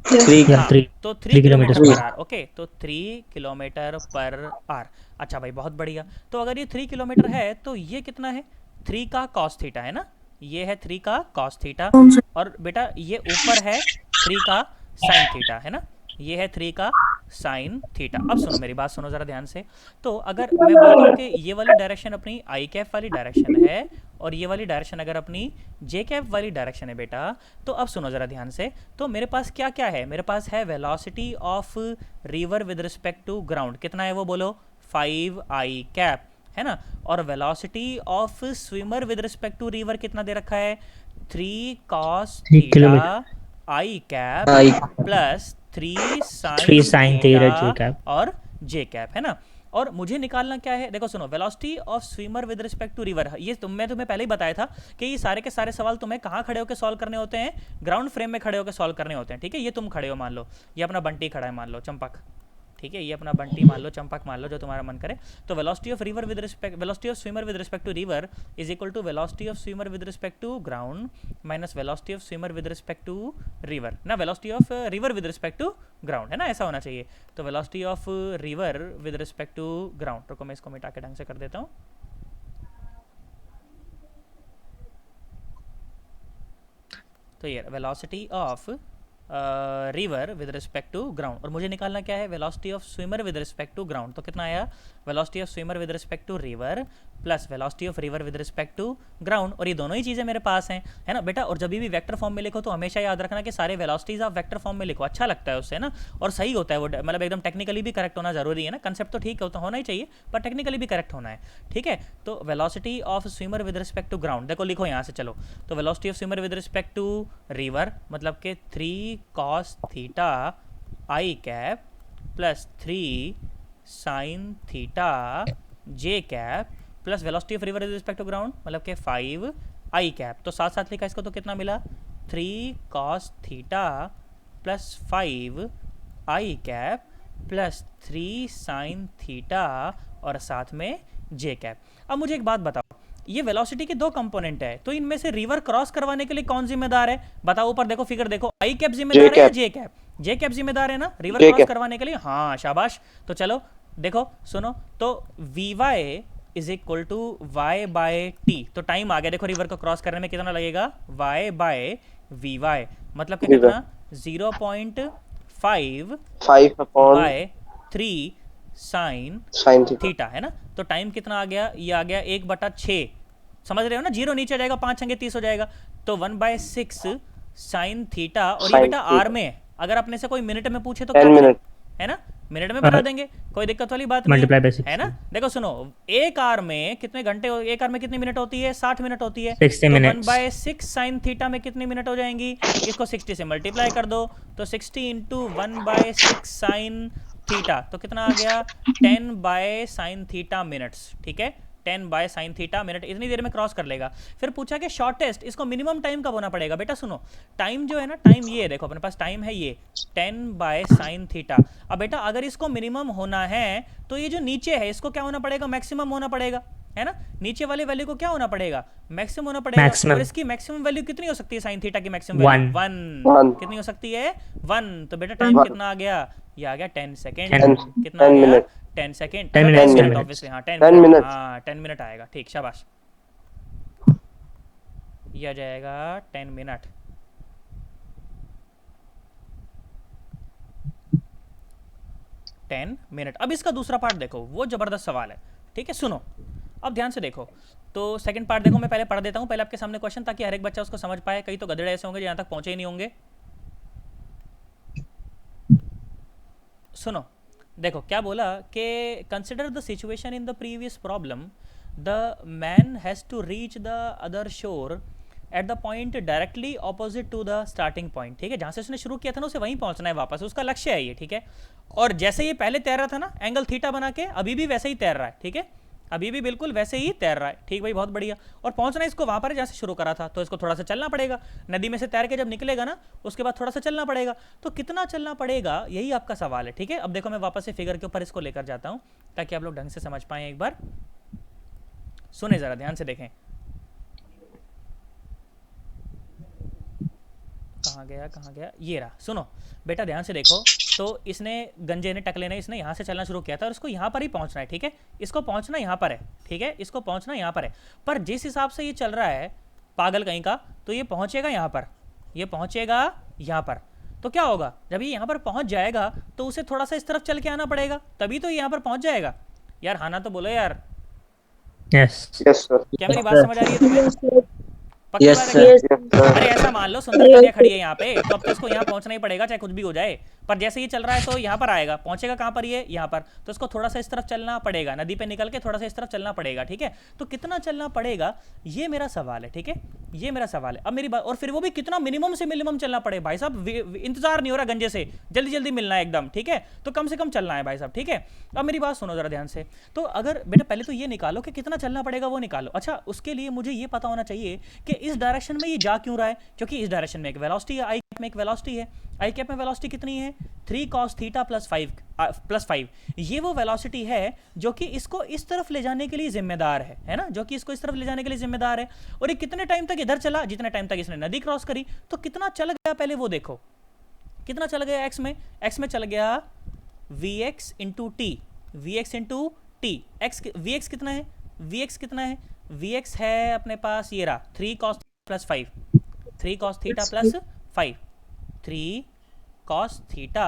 3 या हाँ, 3 तो 3 3 kilometre kilometre per hour, okay, तो 3 किलोमीटर पर आवर। अच्छा भाई बहुत बढ़िया। तो अगर ये 3 किलोमीटर है तो ये कितना है? 3 का कॉस थीटा है ना, ये है 3 का कॉस थीटा। और बेटा ये ऊपर है 3 का साइन थीटा, है ना, ये है 3 का साइन थीटा। अब सुनो मेरी बात, सुनो ज़रा ध्यान से। तो अगर मैं बोलता हूँ कि ये वाली डायरेक्शन अपनी आई कैप वाली डायरेक्शन है और ये वाली डायरेक्शन अगर अपनी जे कैप वाली डायरेक्शन है बेटा, तो अब सुनो ज़रा ध्यान से। तो मेरे पास क्या क्या है? मेरे पास है velocity of river with respect to ground, कितना है वो बोलो? 5 आई कैप, है ना? और velocity of swimmer with respect to river कितना दे रखा है? 3 cos 3 theta kilometre i cap i plus 3 3 sin sin theta theta j cap। और जे कैप, है ना? और मुझे निकालना क्या है? देखो सुनो, velocity of swimmer with respect to river, ये मैं तुम्हें पहले ही बताया था कि ये सारे के सारे सवाल तुम्हें कहाँ खड़े होकर सॉल्व करने होते हैं? ग्राउंड फ्रेम में खड़े होकर सॉल्व करने होते हैं, ठीक है? ये तुम खड़े हो, मान लो ये अपना बंटी खड़ा है, मान लो चंपक, ठीक है? ये अपना बंटी मान लो, चंपक मान लो, जो तुम्हारा मन करे। तो velocity of river with respect, velocity of swimmer with respect to river is equal to velocity of swimmer with respect to ground minus velocity of swimmer with respect to river, ना velocity of river with respect to ground, है ना? ऐसा होना चाहिए। तो velocity of river with respect to ground, रुको मैं इसको मिटा के ढंग से कर देता हूँ। तो ये velocity of river with respect to ground, और मुझे निकालना क्या है? Velocity of swimmer with respect to ground. तो कितना आया? Velocity of swimmer with respect to river plus velocity of river with respect to ground, और ये दोनों ही चीज़ें मेरे पास हैं, है ना बेटा? और जब भी वेक्टर फॉर्म में लिखो तो हमेशा याद रखना कि सारे वेलोसिटीज आप वेक्टर फॉर्म में लिखो, अच्छा लगता है उससे ना, और सही होता है वो, मतलब एकदम टेक्निकली भी करेक्ट होना जरूरी है ना। कंसेप्ट तो ठीक होना ही चाहिए पर टेक्निकली भी करेक्ट होना है, ठीक है? तो velocity of swimmer with respect to ground, देखो लिखो यहाँ से, चलो। तो velocity of swimmer with respect to river मतलब कि 3 cos theta i cap plus 3 sin theta j cap plus velocity of river with respect to ground मतलब कि 5 आई कैप। तो साथ साथ लिखा इसको, तो कितना मिला? 3 cos थीटा प्लस 5 आई कैप प्लस 3 sin थीटा और साथ में जे कैप। अब मुझे एक बात बताओ, ये वेलोसिटी के 2 कंपोनेंट है, तो इनमें से रिवर क्रॉस करवाने के लिए कौन जिम्मेदार है? बताओ, ऊपर देखो, फिगर देखो, आई कैप जिम्मेदार है या जे कैप? जे कैप जिम्मेदार है ना रिवर क्रॉस करवाने के लिए। हाँ शाबाश। तो चलो देखो सुनो, तो v y is equal to y by t, तो टाइम आ गया देखो, रिवर को क्रॉस करने में कितना लगेगा? वाई बाय वी वाई मतलब कि कितना? 0.5 5 upon by 3 sine sine theta. Theta, है ना। तो टाइम कितना आ गया, ये आ गया 1/6, समझ रहे हो ना, 0 नीचे जाएगा, 5 छंगे 30 हो जाएगा, तो 1/6 साइन थीटा। और ये Sin बेटा theta। आर में है, अगर अपने से कोई मिनट में पूछे तो 10 क्या करें, मिनट। है ना, मिनट में बता देंगे, कोई दिक्कत वाली बात नहीं Multiply by है, 6, है ना। देखो सुनो, एक आर में कितने घंटे, एक आर में कितनी मिनट होती है, 60 मिनट होती है, 60 तो minutes। 1/6 साइन थीटा में कितनी मिनट हो जाएंगी, इसको 60 से मल्टीप्लाई कर दो, तो 60 इंटू 1/6 साइन थीटा, तो कितना आ गया 10/sin थीटा मिनट्स, ठीक है, 10/sin थीटा मिनट, इतनी देर में क्रॉस कर लेगा। फिर पूछा कि शॉर्टेस्ट, इसको मिनिमम टाइम कब होना पड़ेगा। बेटा सुनो, टाइम जो है ना, टाइम ये देखो अपने पास टाइम है ये 10/sin थीटा। अब बेटा अगर इसको मिनिमम होना है तो ये जो नीचे है इसको क्या होना पड़ेगा, मैक्सिमम होना पड़ेगा, है ना। नीचे वाले वैल्यू को क्या होना पड़ेगा, मैक्सिमम होना पड़ेगा। Maximum। और इसकी मैक्सिमम वैल्यू कितनी हो सकती है साइन थीटा की, मैक्सिमम वैल्यू 1 1। कितनी हो सकती है 1। तो बेटा टाइम One। कितना आ गया, ये आ गया 10 सेकेंड, 10 कितना आ 10 गया minute. 10 second, 10 10 minutes, 10 minute minutes। Obviously, हाँ 10 10 मिनट, minutes। हाँ 10 मिनट आएगा, ठीक, शाबाश, ये आ जाएगा 10 मिनट। अब इसका दूसरा पार्ट देखो, वो जबरदस्त सवाल है, ठीक है, सुनो अब ध्यान से देखो। तो सेकंड पार्ट देखो, मैं पहले पढ़ देता हूँ पहले आपके सामने क्वेश्चन, ताकि हर एक बच्चा उसको समझ पाए। कई तो गधेड़े ऐसे होंगे जो यहाँ तक पहुंचे ही नहीं होंगे। सुनो देखो क्या बोला कि consider the situation in the previous problem, the man has to reach the other shore at the point directly opposite to the starting point, ठीक है, जहाँ से उसने शुरू किया था ना उसे वहीं पहुँचना है वापस, उसका लक्ष्य है ये, ठीक है। और जैसे ये पहले तैर रहा था ना एंगल थीटा बना के, अभी भी वैसे ही तैर रहा है, ठीक है, अभी भी बिल्कुल वैसे ही तैर रहा है, ठीक भाई, बहुत बढ़िया। और पहुंचना इसको वहां पर है जहाँ से शुरू करा था, तो इसको थोड़ा सा चलना पड़ेगा, नदी में से तैर के जब निकलेगा ना उसके बाद थोड़ा सा चलना पड़ेगा, तो कितना चलना पड़ेगा, यही आपका सवाल है, ठीक है। अब देखो मैं वापस से फिगर के ऊपर इसको लेकर जाता हूँ ताकि आप लोग ढंग से समझ पाएं। एक बार सुने जरा ध्यान से देखें, कहाँ गया, ये रहा। सुनो बेटा ध्यान से देखो, तो इसने गंजे ने, टकले ने, इसने यहाँ से चलना शुरू किया था और इसको यहाँ पर ही पहुँचना है, ठीक है, इसको पहुँचना यहाँ पर है, ठीक है, इसको पहुँचना यहाँ पर है। पर जिस हिसाब से ये चल रहा है पागल कहीं का, तो ये पहुँचेगा यहाँ पर, ये पहुँचेगा यहाँ पर, तो क्या होगा जब ये यहाँ पर पहुँच जाएगा तो उसे थोड़ा सा इस तरफ चल के आना पड़ेगा, तभी तो ये यहाँ पर पहुँच जाएगा। यार हाँ ना तो बोलो यार, Yes। Yes sir. क्या मेरी बात समझ आ रही है तुम्हें, पक्की Yes, बात है sir। क्या? Yes sir. अरे ऐसा मान लो सुंदर कन्या खड़ी है यहाँ पे, तो अब तो इसको यहाँ पहुँचना ही पड़ेगा चाहे कुछ भी हो जाए। पर जैसे ये चल रहा है तो यहाँ पर आएगा, पहुँचेगा कहाँ पर, ये यहाँ पर, तो इसको थोड़ा सा इस तरफ चलना पड़ेगा, नदी पे निकल के थोड़ा सा इस तरफ चलना पड़ेगा, ठीक है। तो कितना चलना पड़ेगा ये मेरा सवाल है, ठीक है, ये मेरा सवाल है। अब मेरी बात, और फिर वो भी कितना मिनिमम से मिनिमम चलना पड़े भाई साहब, इंतजार नहीं हो रहा गंजे से, जल्दी जल्दी मिलना है एकदम, ठीक है, तो कम से कम चलना है भाई साहब, ठीक है। अब मेरी बात सुनो जरा ध्यान से, तो अगर बेटा पहले तो ये निकालो कि कितना चलना पड़ेगा, वो निकालो। अच्छा उसके लिए मुझे ये पता होना चाहिए कि इस डायरेक्शन में ये जा क्यों रहा है, क्योंकि इस डायरेक्शन में एक वेलोसिटी है, आई कैप में एक वेलोसिटी है, आई कैप में वेलोसिटी कितनी है 3 cos थीटा प्लस 5, ये वो वेलोसिटी है जो कि इसको इस तरफ ले जाने के लिए जिम्मेदार है ना, जो कि इसको इस तरफ ले जाने के लिए जिम्मेदार है। और ये कितने टाइम तक इधर चला, जितने टाइम तक इसने नदी क्रॉस करी, तो कितना चल गया पहले वो देखो, कितना चल गया एक्स में चल गया vx into T, vx into T, vx कितना है, vx है अपने पास ये रहा 3 cos plus 5, 3 cos theta plus 5, 3 cos theta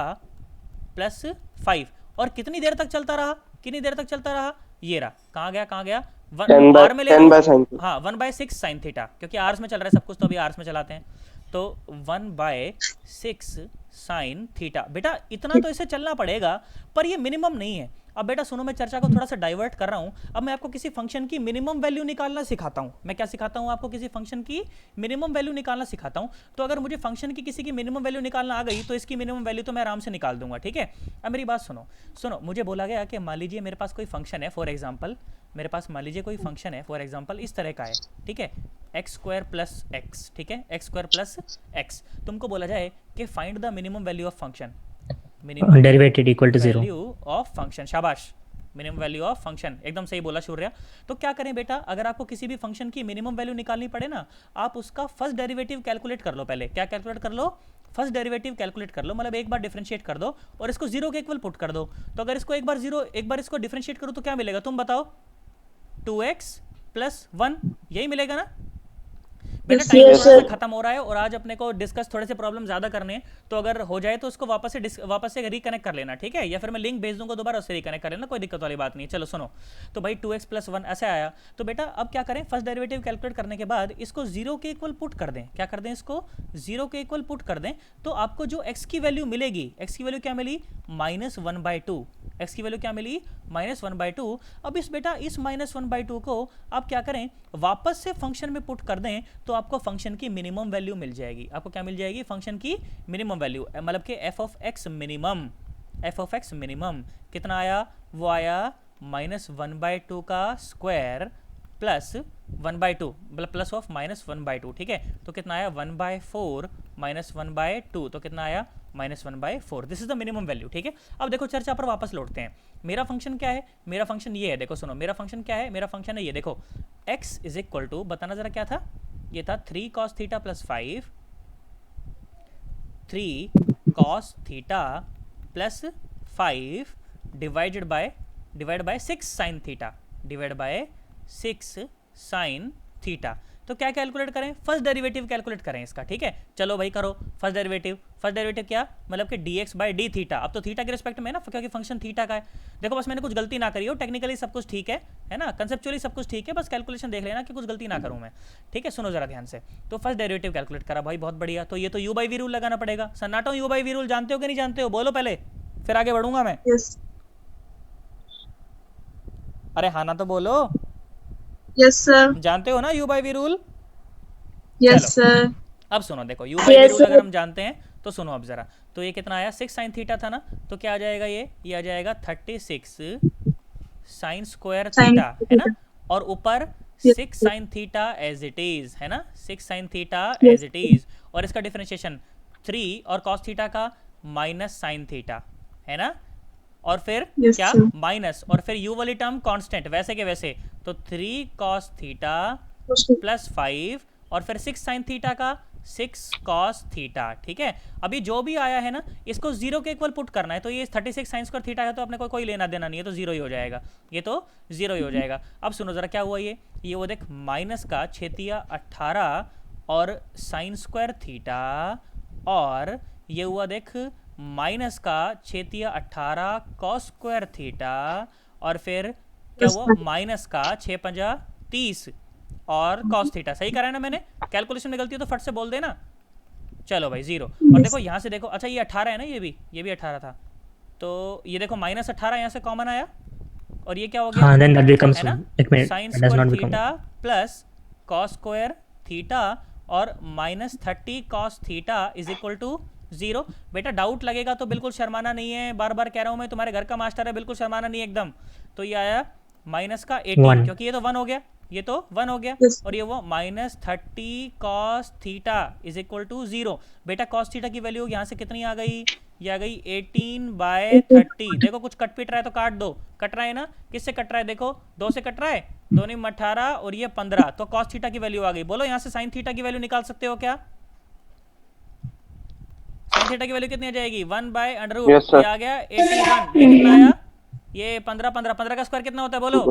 plus 5, और कितनी देर तक चलता रहा, ये रहा, कहाँ गया 10 आर में ले लो, 10/sin थीटा। हाँ 1/6 साइन थीटा, क्योंकि आर्स में चल रहा है सब कुछ, तो अभी आर्स में चलाते हैं, तो 1/6 साइन थीटा। बेटा इतना तो इसे चलना पड़ेगा, पर ये मिनिमम नहीं है। अब बेटा सुनो, मैं चर्चा को थोड़ा सा डाइवर्ट कर रहा हूँ, अब मैं आपको किसी फंक्शन की मिनिमम वैल्यू निकालना सिखाता हूँ। मैं क्या सिखाता हूँ आपको, किसी फंक्शन की मिनिमम वैल्यू निकालना सिखाता हूँ। तो अगर मुझे फंक्शन की किसी की मिनिमम वैल्यू निकालना आ गई तो इसकी मिनिमम वैल्यू तो मैं आराम से निकाल दूंगा, ठीक है। अब मेरी बात सुनो, मुझे बोला गया कि मान लीजिए मेरे पास कोई फंक्शन है, फॉर एग्जाम्पल मेरे पास मान लीजिए कोई फंक्शन है, फॉर एग्जाम्पल इस तरह का है, ठीक है, x² प्लस एक्स, ठीक है, x² प्लस एक्स। तुमको बोला जाए कि find the minimum value of function, minimum Derivative equal to 0। Value of function, शाबाश, मिनिमम वैल्यू ऑफ फंक्शन, एकदम सही बोला सूर्या। तो क्या करें बेटा, अगर आपको किसी भी फंक्शन की मिनिमम वैल्यू निकालनी पड़े ना, आप उसका फर्स्ट डेरिवेटिव कैलकुलेट कर लो पहले। क्या कैलकुलेट कर लो, फर्स्ट डेरिवेटिव कैलकुलेट कर लो, मतलब एक बार डिफरेंशिएट कर दो और इसको 0 के इक्वल पुट कर दो। तो अगर इसको एक बार इसको डिफरेंशिएट करूँ तो क्या मिलेगा, तुम बताओ, 2x प्लस 1, यही मिलेगा ना। बेटा Yes, टाइम yes, थोड़ा सा sir. खत्म हो रहा है और आज अपने को डिस्कस थोड़े से प्रॉब्लम ज़्यादा करने हैं, तो अगर हो जाए तो उसको वापस से रिकनेक्ट कर लेना, ठीक है, या फिर मैं लिंक भेज दूंगा दोबारा, उससे रिकनेक्ट कर लेना, कोई दिक्कत वाली बात नहीं है। चलो सुनो, तो भाई 2x + 1 ऐसे आया, तो बेटा अब क्या करें, फर्स्ट डेरिवेटिव कैलकुलेट करने के बाद इसको 0 के इक्वल पुट कर दें। क्या कर दें, इसको 0 के इक्वल पुट कर दें, तो आपको जो x की वैल्यू मिलेगी, x की वैल्यू क्या मिली, -1/2। x की वैल्यू क्या मिली, -1/2। अब इस बेटा इस -1/2 को आप क्या करें, वापस से फंक्शन में पुट कर दें, तो आपको फंक्शन की मिनिमम वैल्यू मिल जाएगी। आपको क्या मिल जाएगी, फंक्शन की मिनिमम वैल्यू, मतलब कि f(x) मिनिमम, f(x) मिनिमम कितना आया, वो आया -1/2 का स्क्वायर प्लस 1/2, मतलब प्लस ऑफ -1/2, ठीक है, तो कितना आया 1/4 -1/2, तो कितना आया -1/4। This is the minimum value, ठीक है। अब देखो चर्चा पर वापस लौटते हैं। मेरा फंक्शन क्या है, मेरा फंक्शन ये है, देखो सुनो, मेरा फंक्शन क्या है, मेरा फंक्शन है ये, देखो x इज इक्वल टू, बताना जरा क्या था, ये था 3 cos theta plus 5, 3 cos theta plus 5 divide by 6 sin theta, divide by 6 sin theta. तो क्या कैलकुलेट करें, फर्स्ट डेरिवेटिव कैलकुलेट करें इसका, ठीक है। चलो भाई करो फर्स्ट डेरिवेटिव क्या, मतलब कि dx/d थीटा। अब तो थीटा के रिस्पेक्ट में ना, क्योंकि फंक्शन थीटा का है। देखो बस मैंने कुछ गलती ना करी हो, टेक्निकली सब कुछ ठीक है ना, कंसेप्चुअली सब कुछ ठीक है, बस कैलकुलेशन देख लेना कि कुछ गलती ना करूँ मैं, ठीक है। सुनो जरा ध्यान से, तो फर्स्ट डेरिवेटिव कैलकुलेट करा भाई, बहुत बढ़िया। तो ये तो u/v रूल लगाना पड़ेगा। सन्नाटो u/v रूल जानते हो कि नहीं जानते हो, बोलो पहले, फिर आगे बढ़ूंगा मैं। Yes. अरे हाँ ना तो बोलो, Yes, sir. जानते हो ना u/v रूल। Yes, चलो। sir. अब सुनो, देखो u/v Yes, रूल अगर sir. हम जानते हैं तो सुनो अब जरा, तो ये कितना आया, 6 sin थीटा था ना, तो क्या आ जाएगा, ये आ जाएगा 36 sin स्क्वायर Sin थीटा, है ना, theta. और ऊपर Yes. 6 sin theta as it is, है ना, 6 sin theta Yes. As it is, और इसका डिफरेंशिएशन 3 और cos थीटा का माइनस sin थीटा, है ना, और फिर Yes, क्या, sir. माइनस, और फिर u वाली टर्म कांस्टेंट वैसे के वैसे, तो 3 cos थीटा प्लस 5 और फिर 6 sin थीटा का 6 cos थीटा, ठीक है। अभी जो भी आया है ना, इसको 0 के इक्वल पुट करना है, तो ये 36 sin स्क्वायर थीटा है, तो अपने को कोई लेना देना नहीं है, तो 0 ही हो जाएगा, ये तो 0 ही हो जाएगा। अब सुनो जरा क्या हुआ, ये वो देख, माइनस का 18 और sin स्क्वायर थीटा, और ये हुआ देख माइनस का 18 cos स्क्वायर थीटा, और फिर क्या हुआ, माइनस का 6×5 = 30 और cos थीटा। सही करा है ना मैंने, कैलकुलेशन में गलती हो तो फट से बोल देना। चलो भाई 0, और देखो यहाँ से देखो, अच्छा ये 18 है ना, ये भी 18 था, तो ये देखो -18 यहाँ से कॉमन आया, और ये क्या हो गया, हाँ, then that becomes है ना, 1. एक minute, sin it does square not become theta plus cos square theta और -30 cos theta is equal to 0। बेटा डाउट लगेगा तो बिल्कुल शर्माना नहीं है, बार बार कह रहा हूँ मैं, तुम्हारे घर का मास्टर है, बिल्कुल शर्माना नहीं है एकदम। तो ये आया माइनस का 18, 1. क्योंकि ये तो 1 हो गया, ये तो 1 हो गया, Yes. और ये वो -30 cos theta is equal to 0। बेटा cos थीटा की वैल्यू यहाँ से कितनी आ गई, ये आ गई 18/30। देखो कुछ कट पिट रहा है तो काट दो, कट रहा है ना, किससे कट रहा है, देखो 2 से कट रहा है, 2 × 18 और ये 15, तो cos थीटा की वैल्यू आ गई। बोलो यहाँ से sin थीटा की वैल्यू निकाल सकते हो क्या, sin थीटा की वैल्यू कितनी आ जाएगी, 1/√। Yes, sir. ये आ गया 81, ये कितना आया, ये 15 का स्क्वायर कितना होता है बोलो,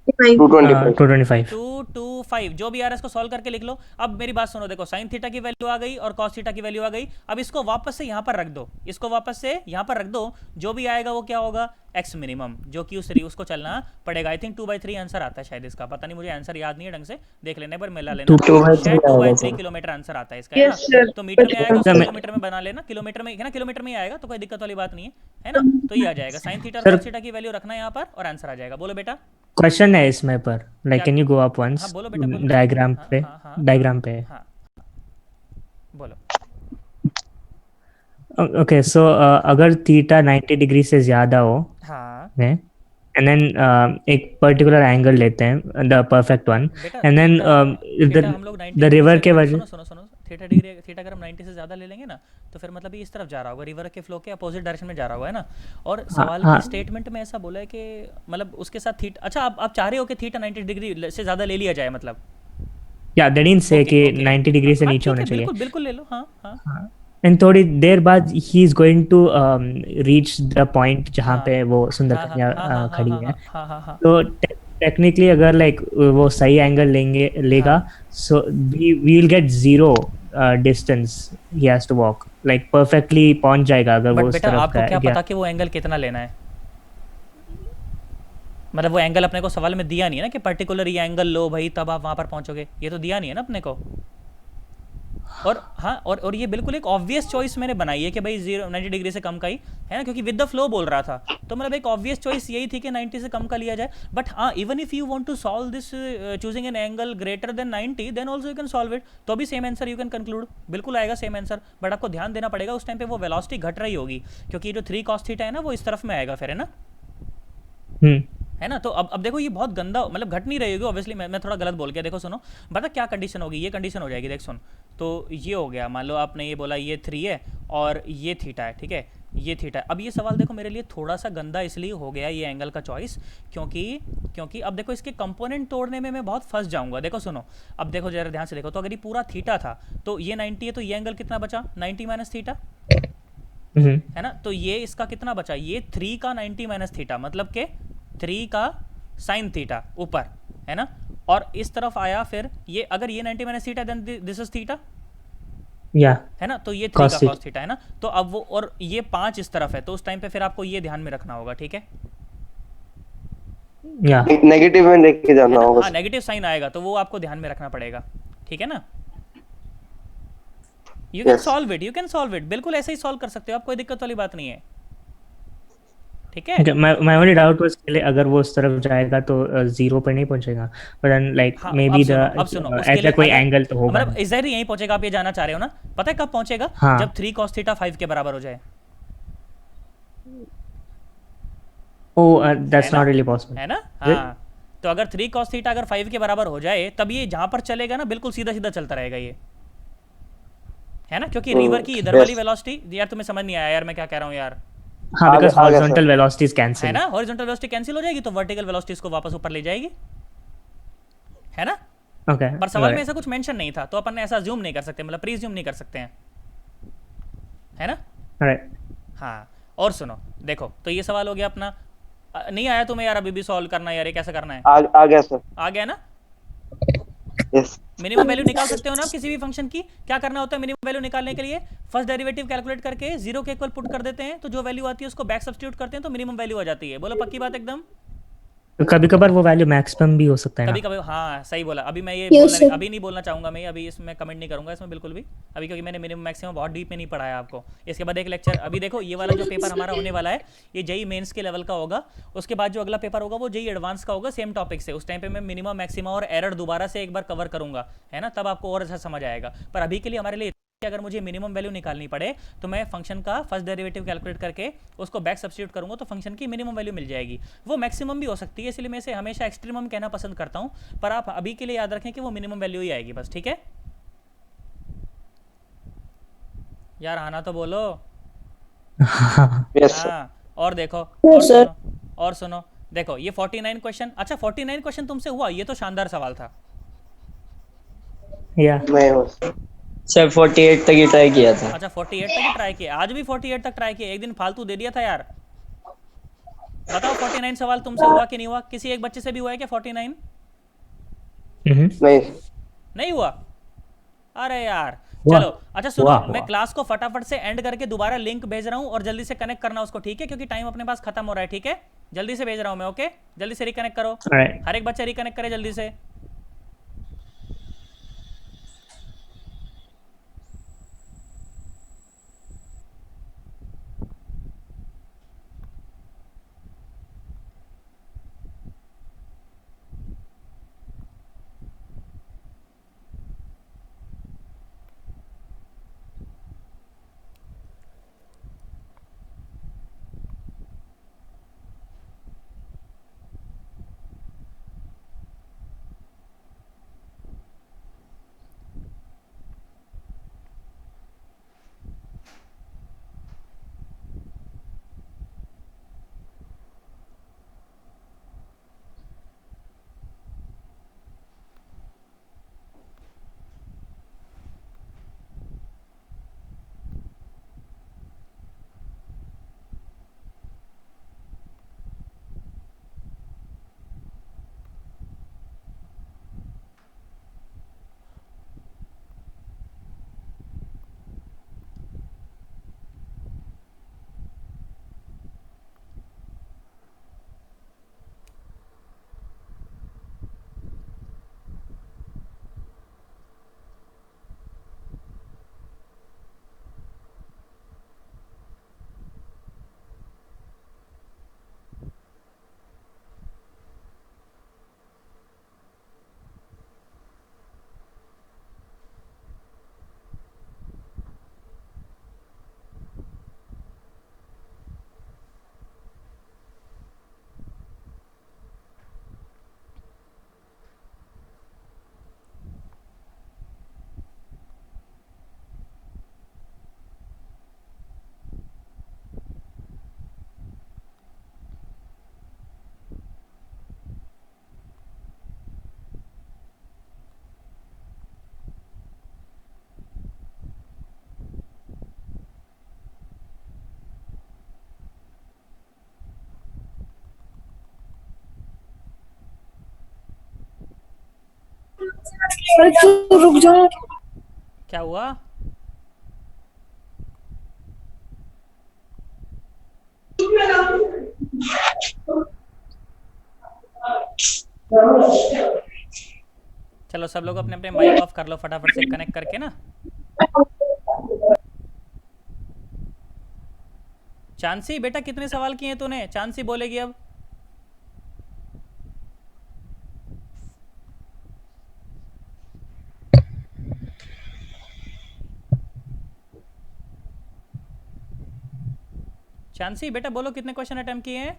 225. 225. 225, जो भी आ रहा है इसको सॉल्व करके लिख लो। अब मेरी बात सुनो, देखो sin थीटा की वैल्यू आ गई और cos थीटा की वैल्यू आ गई। अब इसको वापस से यहाँ पर रख दो, इसको वापस से यहाँ पर रख दो, जो भी आएगा वो क्या होगा, x मिनिमम, जो कि उसको चलना पड़ेगा। आई थिंक 2/3 आंसर आता है शायद इसका, पता नहीं, मुझे आंसर याद नहीं है ढंग से, देख लेने पर मिला लेना, 2/3 किलोमीटर आंसर आता है इसका, है Yes, ना, sir. तो मीटर में आएगा, उसको Sir, मैं- किलोमीटर में बना लेना, किलोमीटर में है ना, किलोमीटर में ही आएगा, तो कोई दिक्कत वाली बात नहीं है ना, तो ये आ जाएगा sin थीटा और Sir- cos थीटा की वैल्यू रखना है यहाँ पर, और आंसर आ जाएगा। बोलो बेटा, क्वेश्चन है इसमें पर, like can you go up once हाँ बोलो बेटा, बोलो। डायग्राम हाँ, पे, हाँ, हाँ, डायग्राम पे। हाँ बोलो। ओके, सो अगर थीटा 90 डिग्री से ज़्यादा हो, हाँ एंड देन एक पर्टिकुलर एंगल लेते हैं, द परफेक्ट वन, बेटा, एंड देन थीटा हम लोग 90 द रिवर के डिग्री से, वजह, सुनो थीटा अगर हम 90 से ज़्यादा ले लेंगे ना, तो फिर मतलब ये इस तरफ जा रहा होगा, रिवर के फ्लो के अपोजिट डायरेक्शन में जा रहा होगा, है ना। और सवाल हाँ। की स्टेटमेंट में ऐसा बोला है कि मतलब उसके साथ थीटा, अच्छा आप चाह रहे हो कि थीटा 90 डिग्री से ज़्यादा ले लिया जाए, मतलब या दैट मींस से कि ओके, 90 डिग्री से हाँ, नीचे ठीक होना है, चाहिए। बिल्कुल बिल्कुल ले लो, हाँ हाँ एंड थोड़ी देर बाद ही is going to reach the point जहाँ हाँ, पे वो सुंदर हाँ, कन्या हाँ, हाँ, हाँ, खड़ी हाँ, है। हाँ, हाँ, हाँ, तो टेक्निकली अगर लाइक वो सही एंगल लेगा, so we will get zero distance ही has to walk, like perfectly पहुंच जाएगा अगर बट वो उस बेटा तरफ आपको क्या गया। पता कि वो एंगल कितना लेना है? मतलब वो एंगल अपने को सवाल में दिया नहीं है ना कि पर्टिकुलर ये एंगल लो भाई तब आप वहाँ पर पहुँचोगे, ये तो दिया नहीं है ना अपने को। और हाँ, और ये बिल्कुल एक ऑब्वियस चॉइस मैंने बनाई है कि भाई 90 डिग्री से कम का ही है ना, क्योंकि विद द फ्लो बोल रहा था, तो मतलब एक ऑब्वियस चॉइस यही थी कि 90 से कम का लिया जाए। बट हाँ, even if you want to solve this choosing an angle greater than 90 then also you can solve it, तो भी same answer you can conclude, बिल्कुल आएगा सेम आंसर। बट आपको ध्यान देना पड़ेगा उस टाइम पे वो वेलोसिटी घट रही होगी, क्योंकि जो 3 cos थीटा है ना वो इस तरफ में आएगा फिर, है ना, है ना। तो अब देखो ये बहुत गंदा, मतलब घट नहीं रही होगी ऑब्वियसली, मैं थोड़ा गलत बोल गया। देखो सुनो, बता क्या कंडीशन होगी, ये कंडीशन हो जाएगी, देख सुन। तो ये हो गया, मान लो आपने ये बोला ये 3 है और ये थीटा है, ठीक है, ये थीटा है। अब ये सवाल देखो मेरे लिए थोड़ा सा गंदा इसलिए हो गया ये एंगल का चॉइस, क्योंकि अब देखो इसके कंपोनेंट तोड़ने में मैं बहुत फंस जाऊंगा। देखो सुनो, अब देखो जरा ध्यान से देखो, तो अगर ये पूरा थीटा था तो ये 90 है, तो ये एंगल कितना बचा, 90 माइनस थीटा, है ना। तो ये इसका कितना बचा, ये 3 का 90 माइनस थीटा, मतलब के 3 का साइन थीटा ऊपर, है ना। और इस तरफ आया फिर ये, अगर ये 90 minus theta then this is theta, या है ना। तो ये 3 का cos cos थीटा है ना। तो अब वो, और ये 5 इस तरफ है, तो उस टाइम पे फिर आपको ये ध्यान में रखना होगा, ठीक है। या नेगेटिव में लेके जाना होगा। हाँ, नेगेटिव साइन आएगा तो वो आपको ध्यान में रखना पड़ेगा, ठीक है ना। You can solve it, you can solve it, बिल्कुल ऐसे ही सॉल्व कर सकते हो आप, कोई दिक्कत वाली बात नहीं है, ठीक है। my only doubt was कि अगर वो उस तरफ जाएगा तो जीरो पर नहीं पहुंचेगा, but then like हाँ, maybe अब सुनो उसके ऐसा लिए कोई अगर, एंगल तो होगा मतलब एग्जैक्टली यहीं पहुंचेगा, आप ये जानना चाह रहे हो ना। पता है कब पहुंचेगा, हाँ। जब 3 cos थीटा 5 के बराबर हो जाए। that's है not ना, really possible, है ना, हाँ। तो अगर 3 cos थीटा अगर 5 के बराबर हो जाए, तब ये जहां पर चलेगा ना बिल्कुल सीधा सीधा चलता रहेगा ये, है ना, क्योंकि रिवर की इधर वाली वेलोसिटी, यार तुम्हें समझ नहीं आया यार मैं क्या कह रहा हूँ यार, हाँ, because आ गया horizontal velocities है cancel, ना। हॉरिजॉन्टल वेलोसिटी कैंसिल हो जाएगी तो वर्टिकल वेलोसिटी को वापस ऊपर ले जाएगी, है ना। okay, पर सवाल में right. ऐसा कुछ मेंशन नहीं था, तो अपन ऐसा ज्यूम नहीं कर सकते, मतलब प्रीज्यूम नहीं कर सकते हैं, है ना। Right. हाँ, और सुनो देखो, तो ये सवाल हो गया अपना। नहीं आया तुम्हें यार अभी भी सॉल्व करना है यार, ये कैसे करना है, आ गया सर। आ गया ना। यस। मिनिमम वैल्यू निकाल सकते हो ना आप किसी भी फंक्शन की। क्या करना होता है मिनिमम वैल्यू निकालने के लिए, फर्स्ट डेरिवेटिव कैलकुलेट करके 0 के इक्वल पुट कर देते हैं, तो जो वैल्यू आती है उसको बैक सब्स्टिट्यूट करते हैं, तो मिनिमम वैल्यू आ जाती है। बोलो पक्की बात एकदम। तो कभी कभार वो वैल्यू मैक्सिमम भी हो सकता है कभी ना। कभी, हाँ सही बोला। अभी मैं ये Yes, बोलना sir. अभी नहीं बोलना चाहूँगा, मैं अभी इसमें कमेंट नहीं करूँगा इसमें बिल्कुल भी अभी, क्योंकि मैंने मिनिमम मैक्सिमम बहुत डीप में नहीं पढ़ाया आपको। इसके बाद एक लेक्चर, अभी देखो ये वाला जो पेपर हमारा होने वाला है ये जेई मेंस के लेवल का होगा, उसके बाद जो अगला पेपर होगा वो जेई एडवांस का होगा, सेम टॉपिक से। उस टाइम पे मैं मिनिमम मैक्सिमम और एरर दोबारा से एक बार कवर करूँगा, है ना, तब आपको और अच्छा समझ आएगा। पर अभी के लिए हमारे लिए कि अगर मुझे मिनिमम वैल्यू निकालनी पड़े तो मैं फंक्शन का फर्स्ट डेरिवेटिव कैलकुलेट करके उसको बैक सब्स्टिट्यूट करूंगा, तो फंक्शन की मिनिमम वैल्यू मिल जाएगी। वो मैक्सिमम भी हो सकती है, इसलिए मैं इसे हमेशा एक्सट्रीमम कहना पसंद करता हूं, पर आप अभी के लिए याद रखें कि वो मिनिमम वैल्यू ही आएगी बस, ठीक है यार। आना तो बोलो। Yes sir. हाँ, और देखो, Yes, और sir. सुनो, और सुनो, देखो ये 49 क्वेश्चन, अच्छा 49 क्वेश्चन तुमसे हुआ, ये तो शानदार सवाल था। या मैं सर 48 तक ही ट्राई किया था। अच्छा 48 तक ही ट्राई किया, आज भी 48 तक ट्राई किया, एक दिन फालतू दे दिया था यार। बताओ 49 सवाल तुमसे हुआ कि नहीं हुआ, किसी एक बच्चे से भी हुआ है क्या 49? नहीं। नहीं हुआ, अरे यार हुआ। चलो। अच्छा सुनो, हुआ। मैं क्लास को फटाफट से एंड करके दोबारा लिंक भेज रहा हूँ, और जल्दी से कनेक्ट करना उसको, ठीक है, क्योंकि टाइम अपने पास खत्म हो रहा है, ठीक है। जल्दी से भेज रहा हूँ मैं, ओके, जल्दी से रिकनेक्ट करो, Alright. हर एक बच्चा रिकनेक्ट करे जल्दी से। रुक जाओ। क्या हुआ? चलो सब लोग अपने अपने माइक ऑफ कर लो फटाफट से कनेक्ट करके ना। चांसी बेटा कितने सवाल किए तूने? चांसी बोलेगी अब। चांसी बेटा बोलो कितने क्वेश्चन अटेम्प्ट किए हैं?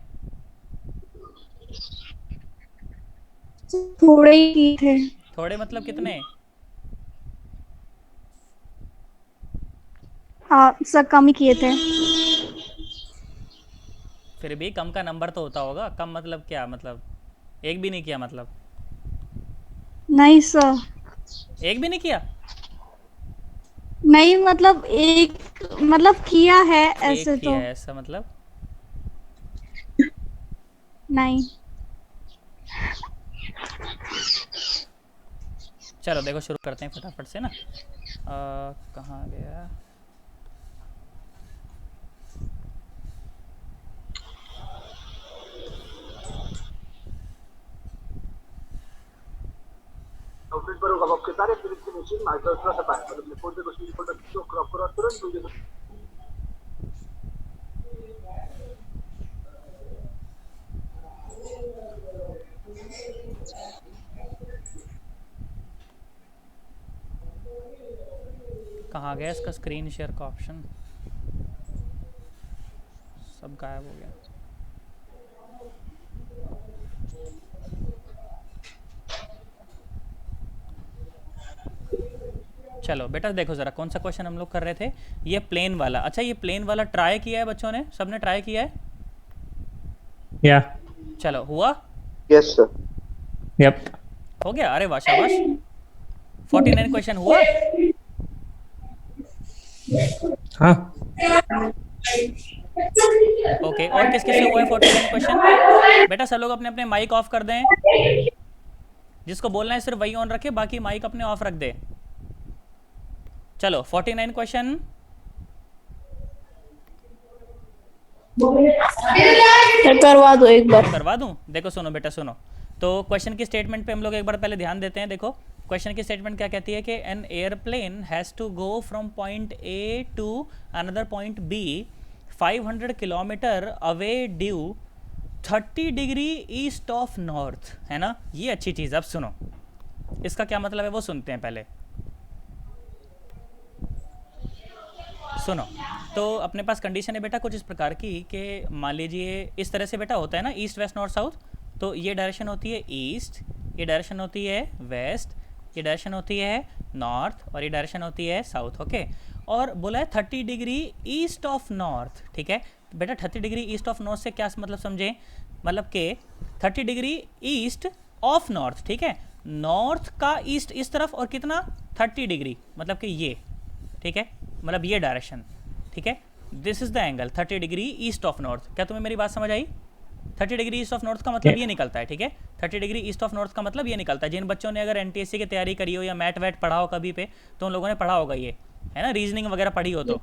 थोड़े ही किए थे। थोड़े मतलब कितने? हाँ सर कम ही किए थे। फिर भी कम का नंबर तो होता होगा। कम मतलब क्या? मतलब एक भी नहीं किया मतलब? नहीं सर, एक भी नहीं किया? नहीं मतलब एक, मतलब किया है ऐसे एक तो किया है ऐसा मतलब? नहीं। चलो देखो शुरू करते हैं फटाफट से ना। कहाँ गया? कहाँ गया इसका स्क्रीन शेयर का ऑप्शन? सब गायब हो गया। चलो बेटा देखो ज़रा कौन सा क्वेश्चन हम लोग कर रहे थे। ये प्लेन वाला। अच्छा ये प्लेन वाला ट्राई किया है बच्चों ने? सबने ट्राई किया है? Yeah. चलो हुआ? Yes, sir. Yep. हो गया? अरे वाह शाबाश। 49 क्वेश्चन हुआ? हाँ. ओके और किस किस से हुआ है 49 क्वेश्चन? बेटा सब लोग अपने अपने माइक ऑफ कर दें। जिसको बोलना है सिर्फ वही ऑन रखे, बाकी माइक अपने ऑफ रख दे। चलो 49 क्वेश्चन। करवा दो एक बार। करवा दूं? देखो सुनो बेटा सुनो। तो क्वेश्चन की स्टेटमेंट पे हम लोग एक बार पहले ध्यान देते हैं। देखो क्वेश्चन की स्टेटमेंट क्या कहती है कि an airplane has to go from point A to another point B 500 kilometre away due 30 degree east of north, है ना? ये अच्छी चीज़। अब सुनो इसका क्या मतलब है वो सुनते हैं पहले। सुनो तो अपने पास कंडीशन है बेटा कुछ इस प्रकार की कि मान लीजिए इस तरह से बेटा होता है ना, ईस्ट वेस्ट नॉर्थ साउथ। तो ये डायरेक्शन होती है ईस्ट, ये डायरेक्शन होती है वेस्ट, ये डायरेक्शन होती है नॉर्थ और ये डायरेक्शन होती है साउथ। ओके और बोला है 30 डिग्री ईस्ट ऑफ नॉर्थ। ठीक है बेटा 30 डिग्री ईस्ट ऑफ नॉर्थ से क्या मतलब समझे? मतलब कि 30 डिग्री ईस्ट ऑफ नॉर्थ। ठीक है नॉर्थ का ईस्ट इस तरफ और कितना 30 डिग्री मतलब कि ये। ठीक है मतलब ये डायरेक्शन। ठीक है this is the angle 30 degree east of north. क्या तुम्हें मेरी बात समझ आई? 30 डिग्री ईस्ट ऑफ नॉर्थ का मतलब ये निकलता है। ठीक है 30 डिग्री ईस्ट ऑफ नॉर्थ का मतलब ये निकलता है। जिन बच्चों ने अगर एनटीएससी की तैयारी करी हो या मैट वैट पढ़ा हो कभी पे तो उन लोगों ने पढ़ा होगा ये, है ना? रीजनिंग वगैरह पढ़ी हो तो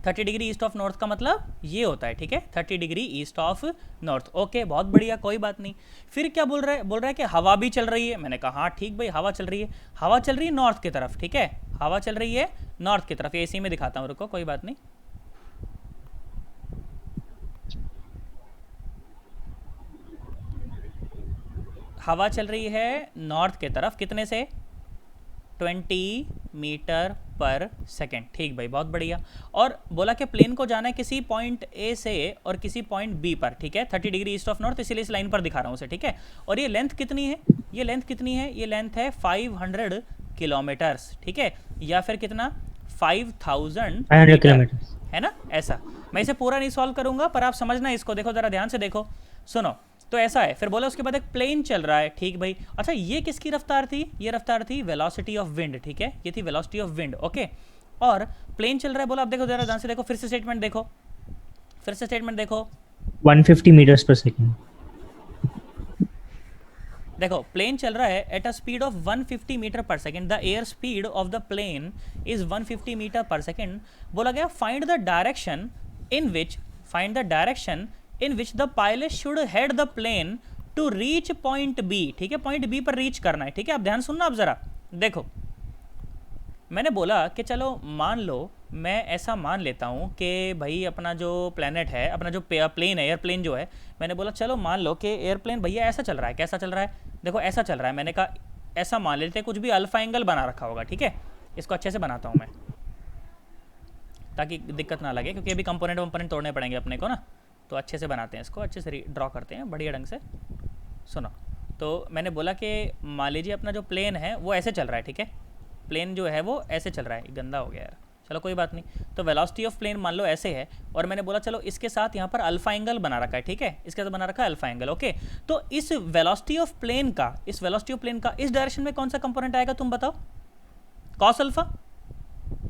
30 डिग्री ईस्ट ऑफ नॉर्थ का मतलब ये होता है। ठीक है 30 degree east of north. Okay बहुत बढ़िया कोई बात नहीं। फिर क्या बोल रहा है? बोल रहा है कि हवा भी चल रही है। मैंने कहा हाँ ठीक भाई हवा चल रही है। हवा चल रही है नॉर्थ की तरफ। ठीक है हवा चल रही है नॉर्थ की तरफ। ये इसी में दिखाता हूँ, रुको कोई बात नहीं। हवा चल रही है नॉर्थ की तरफ कितने से? 20 मीटर पर सेकेंड। ठीक भाई बहुत बढ़िया। और बोला कि प्लेन को जाना है किसी पॉइंट ए से और किसी पॉइंट बी पर। ठीक है 30 डिग्री ईस्ट ऑफ नॉर्थ, इसीलिए इस लाइन पर दिखा रहा हूँ उसे। ठीक है और ये लेंथ कितनी है? ये लेंथ कितनी है? ये लेंथ है 500 किलोमीटर्स। ठीक है या फिर कितना 5000 किलोमीटर, है ना? ऐसा मैं इसे पूरा नहीं सॉल्व करूंगा पर आप समझना इसको। देखो जरा ध्यान से देखो सुनो। तो ऐसा है फिर बोला उसके बाद एक प्लेन चल रहा है। ठीक भाई अच्छा ये किसकी रफ्तार थी? ये रफ्तार थी वेलोसिटी ऑफ विंड। ठीक है ये थी वेलोसिटी ऑफ विंड। ओके और प्लेन चल रहा है बोला। अब देखो जरा ध्यान से देखो, फिर से स्टेटमेंट देखो, फिर से स्टेटमेंट देखो। 150 meters per second. देखो प्लेन चल रहा है at a speed of 150 metre per second, the air speed of the plane is 150 metre per second. बोला गया find the direction in which the pilot should head the plane to reach point B. ठीक है, point B पर reach करना है। ठीक है, आप ध्यान सुनना अब जरा देखो, मैंने बोला कि चलो मान लो मैं ऐसा मान लेता हूँ कि भाई अपना जो प्लेनेट है, अपना जो प्लेन है, एयरप्लेन जो है, मैंने बोला चलो मान लो कि एयरप्लेन भैया ऐसा चल रहा है। कैसा चल रहा है? देखो ऐसा चल रहा है। मैंने कहा ऐसा मान लेते हैं, कुछ भी अल्फा एंगल बना रखा होगा। ठीक है, इसको अच्छे से बनाता हूँ मैं ताकि दिक्कत ना लगे, क्योंकि अभी कंपोनेंट तोड़ने पड़ेंगे अपने को ना, तो अच्छे से बनाते हैं इसको, अच्छे से ड्रॉ करते हैं बढ़िया ढंग से। सुनो, तो मैंने बोला कि मान लीजिए अपना जो प्लेन है वो ऐसे चल रहा है। ठीक है, प्लेन जो है वो ऐसे चल रहा है, गंदा हो गया यार, चलो कोई बात नहीं। तो वेलोसिटी ऑफ प्लेन मान लो ऐसे है, और मैंने बोला चलो इसके साथ यहाँ पर अल्फा एंगल बना रखा है। ठीक है, इसके साथ बना रखा है अल्फा एंगल। ओके, तो इस वेलोसिटी ऑफ प्लेन का इस डायरेक्शन में कौन सा कंपोनेंट आएगा तुम बताओ? Cos alpha.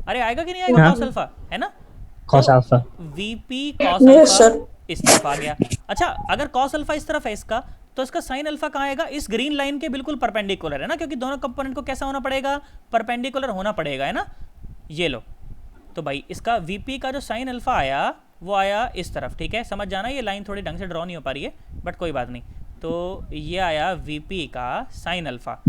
अरे आएगा कि नहीं आएगा? कॉस अल्फा है ना, cos alpha. VP cos alpha इस तरफ आ गया। अच्छा, अगर कॉस अल्फा इस तरफ है इसका, तो इसका साइन अल्फा कहाँ आएगा? इस ग्रीन लाइन के बिल्कुल परपेंडिकुलर है ना, क्योंकि दोनों कंपोनेंट को कैसा होना पड़ेगा? परपेंडिकुलर होना पड़ेगा, है ना। ये लो, तो भाई इसका वीपी का जो साइन अल्फा आया वो आया इस तरफ। ठीक है, समझ जाना, ये लाइन थोड़ी ढंग से ड्रॉ नहीं हो पा रही है, बट कोई बात नहीं। तो ये आया वीपी का साइन अल्फा,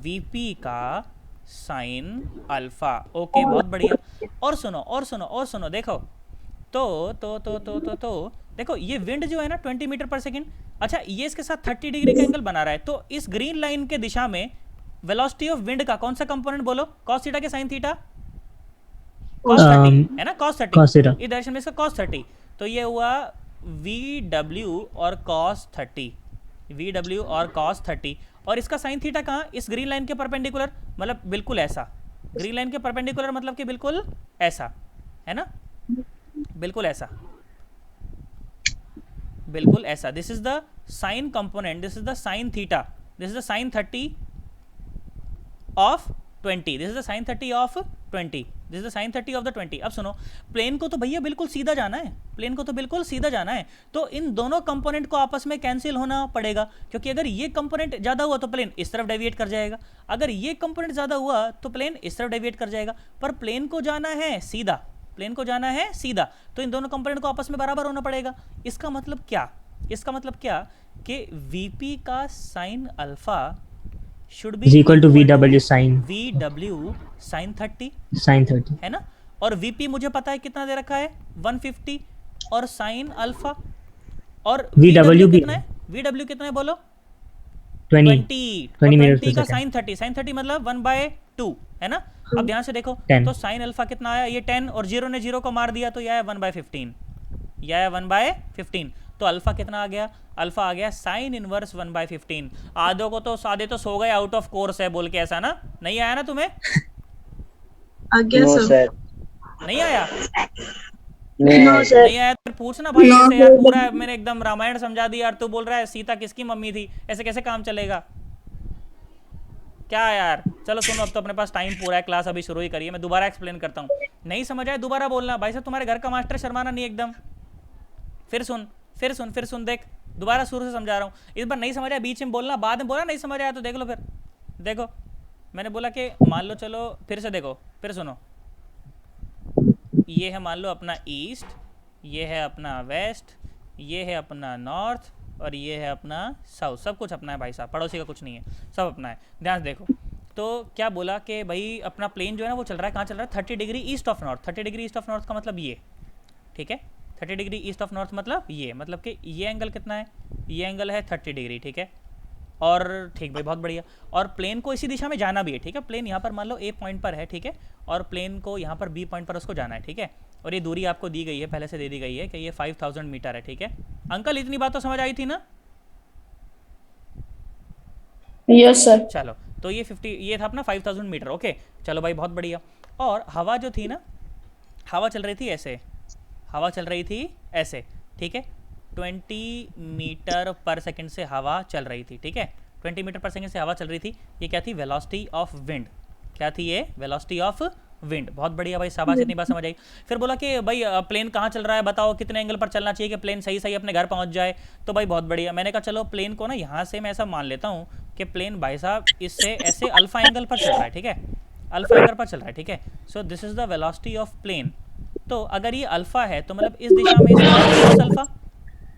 वीपी का साइन अल्फा। ओके, बहुत बढ़िया। और सुनो देखो, तो देखो ये विंड जो है ना 20 मीटर पर सेकेंड। अच्छा, ये इसके साथ 30 डिग्री का एंगल बना रहा है, तो इस ग्रीन लाइन के दिशा में वेलोसिटी ऑफ विंड का कौन सा कंपोनेंट बोलो? कॉस थीटा के साइन थीटा, कॉस 30 है ना, कॉस 30 इस डायरेक्शन में इसका कॉस 30। तो ये हुआ VW और कॉस 30, VW और कॉस 30। और इसका साइन थीटा कहाँ? इस ग्रीन लाइन के परपेंडिकुलर, मतलब बिल्कुल ऐसा। ग्रीन लाइन के परपेंडिकुलर मतलब कि बिल्कुल ऐसा, है ना, बिल्कुल ऐसा, बिल्कुल ऐसा। This is the sine component, this is the sine theta, this is the sine 30 of 20, this is the sine 30 of 20, this is the sine 30 of the 20। अब सुनो, प्लेन को तो भैया बिल्कुल सीधा जाना है, प्लेन को तो बिल्कुल सीधा जाना है, तो इन दोनों कंपोनेंट को आपस में कैंसिल होना पड़ेगा, क्योंकि अगर ये कंपोनेंट ज़्यादा हुआ तो प्लेन इस तरफ डेविएट कर जाएगा, अगर ये कंपोनेंट ज़्यादा हुआ तो प्लेन इस तरफ डेविएट कर जाएगा। पर प्लेन को जाना है सीधा, प्लेन को जाना है सीधा, तो इन दोनों कंपोनेंट को आपस में बराबर होना पड़ेगा। इसका मतलब क्या? इसका मतलब क्या कि VP का sine alpha should be equal to VW sine sine 30, है ना। और VP मुझे पता है कितना दे रखा है, 150, और साइन अल्फा और VW कितना है? VW कितना है बोलो? 20 का साइन 30 मतलब 1/2, है ना। अब ध्यान से देखो, तो साइन अल्फा कितना आया? ये 10, और 0 ने 0 को मार दिया तो यह है 1/15, यह है 1/15। तो अल्फा कितना आ गया? अल्फा आ गया साइन इनवर्स 1/15। आधो को तो सादे तो सो गए, आउट ऑफ कोर्स है बोल के, ऐसा ना? नहीं आया ना तुम्हें? सर नहीं आया? सर नहीं आया तो पूछना भाई, ऐसे यार पूरा मैंने एकदम रामायण समझा दी यार, तू बोल रहा है सीता किसकी मम्मी थी, ऐसे कैसे काम चलेगा क्या यार? चलो सुनो, अब तो अपने पास टाइम पूरा है, क्लास अभी शुरू ही करिए, मैं दोबारा एक्सप्लेन करता हूँ। नहीं समझ आए दोबारा बोलना भाई साहब, तुम्हारे घर का मास्टर शर्माना नहीं एकदम। फिर सुन देख, दोबारा शुरू से समझा रहा हूँ। इस बार नहीं समझ आया बीच में बोलना, बाद में बोला नहीं समझ आया तो देख लो। फिर देखो, मैंने बोला कि मान लो, चलो फिर से देखो, फिर सुनो, ये है मान लो अपना ईस्ट, ये है अपना वेस्ट, ये है अपना नॉर्थ, और ये है अपना साउथ। सब कुछ अपना है भाई साहब, पड़ोसी का कुछ नहीं है, सब अपना है। ध्यान से देखो, तो क्या बोला कि भाई अपना प्लेन जो है ना वो चल रहा है, कहाँ चल रहा है? 30 degree east of north. 30 degree east of north का मतलब ये, ठीक है, 30 डिग्री ईस्ट ऑफ नॉर्थ मतलब ये, मतलब कि ये एंगल कितना है? ये एंगल है 30 डिग्री, ठीक है। और ठीक भाई, बहुत बढ़िया। और प्लेन को इसी दिशा में जाना भी है, ठीक है। प्लेन यहाँ पर मान लो A पॉइंट पर है, ठीक है, और प्लेन को यहाँ पर B पॉइंट पर उसको जाना है, ठीक है। और ये दूरी आपको दी गई है, पहले से दे दी गई है कि ये 5000 मीटर है, ठीक है। अंकल इतनी बात तो समझ आई थी ना? Yes sir. चलो, तो ये 50, ये था अपना 5000 मीटर, ओके। चलो भाई, बहुत बढ़िया। और हवा जो थी ना, हवा चल रही थी ऐसे, हवा चल रही थी ऐसे, ठीक है। 20 मीटर पर सेकंड से हवा चल रही थी, ठीक है। 20 मीटर पर सेकंड से हवा चल रही थी। ये क्या थी? Velocity of wind. क्या थी ये? Velocity of wind. बहुत बढ़िया भाई, शाबाश, इतनी बात समझ आई। फिर बोला कि भाई प्लेन कहाँ चल रहा है, बताओ कितने एंगल पर चलना चाहिए कि प्लेन सही सही अपने घर पहुँच जाए। तो भाई बहुत बढ़िया, मैंने कहा चलो प्लेन को ना यहाँ से मैं ऐसा मान लेता हूँ कि प्लेन भाई साहब इससे ऐसे अल्फा एंगल पर चल रहा है, ठीक है, अल्फा एंगल पर चल रहा है, ठीक है। So this is the velocity of plane. तो अगर ये अल्फा है तो मतलब इस दिशा में इसका कॉस अल्फा,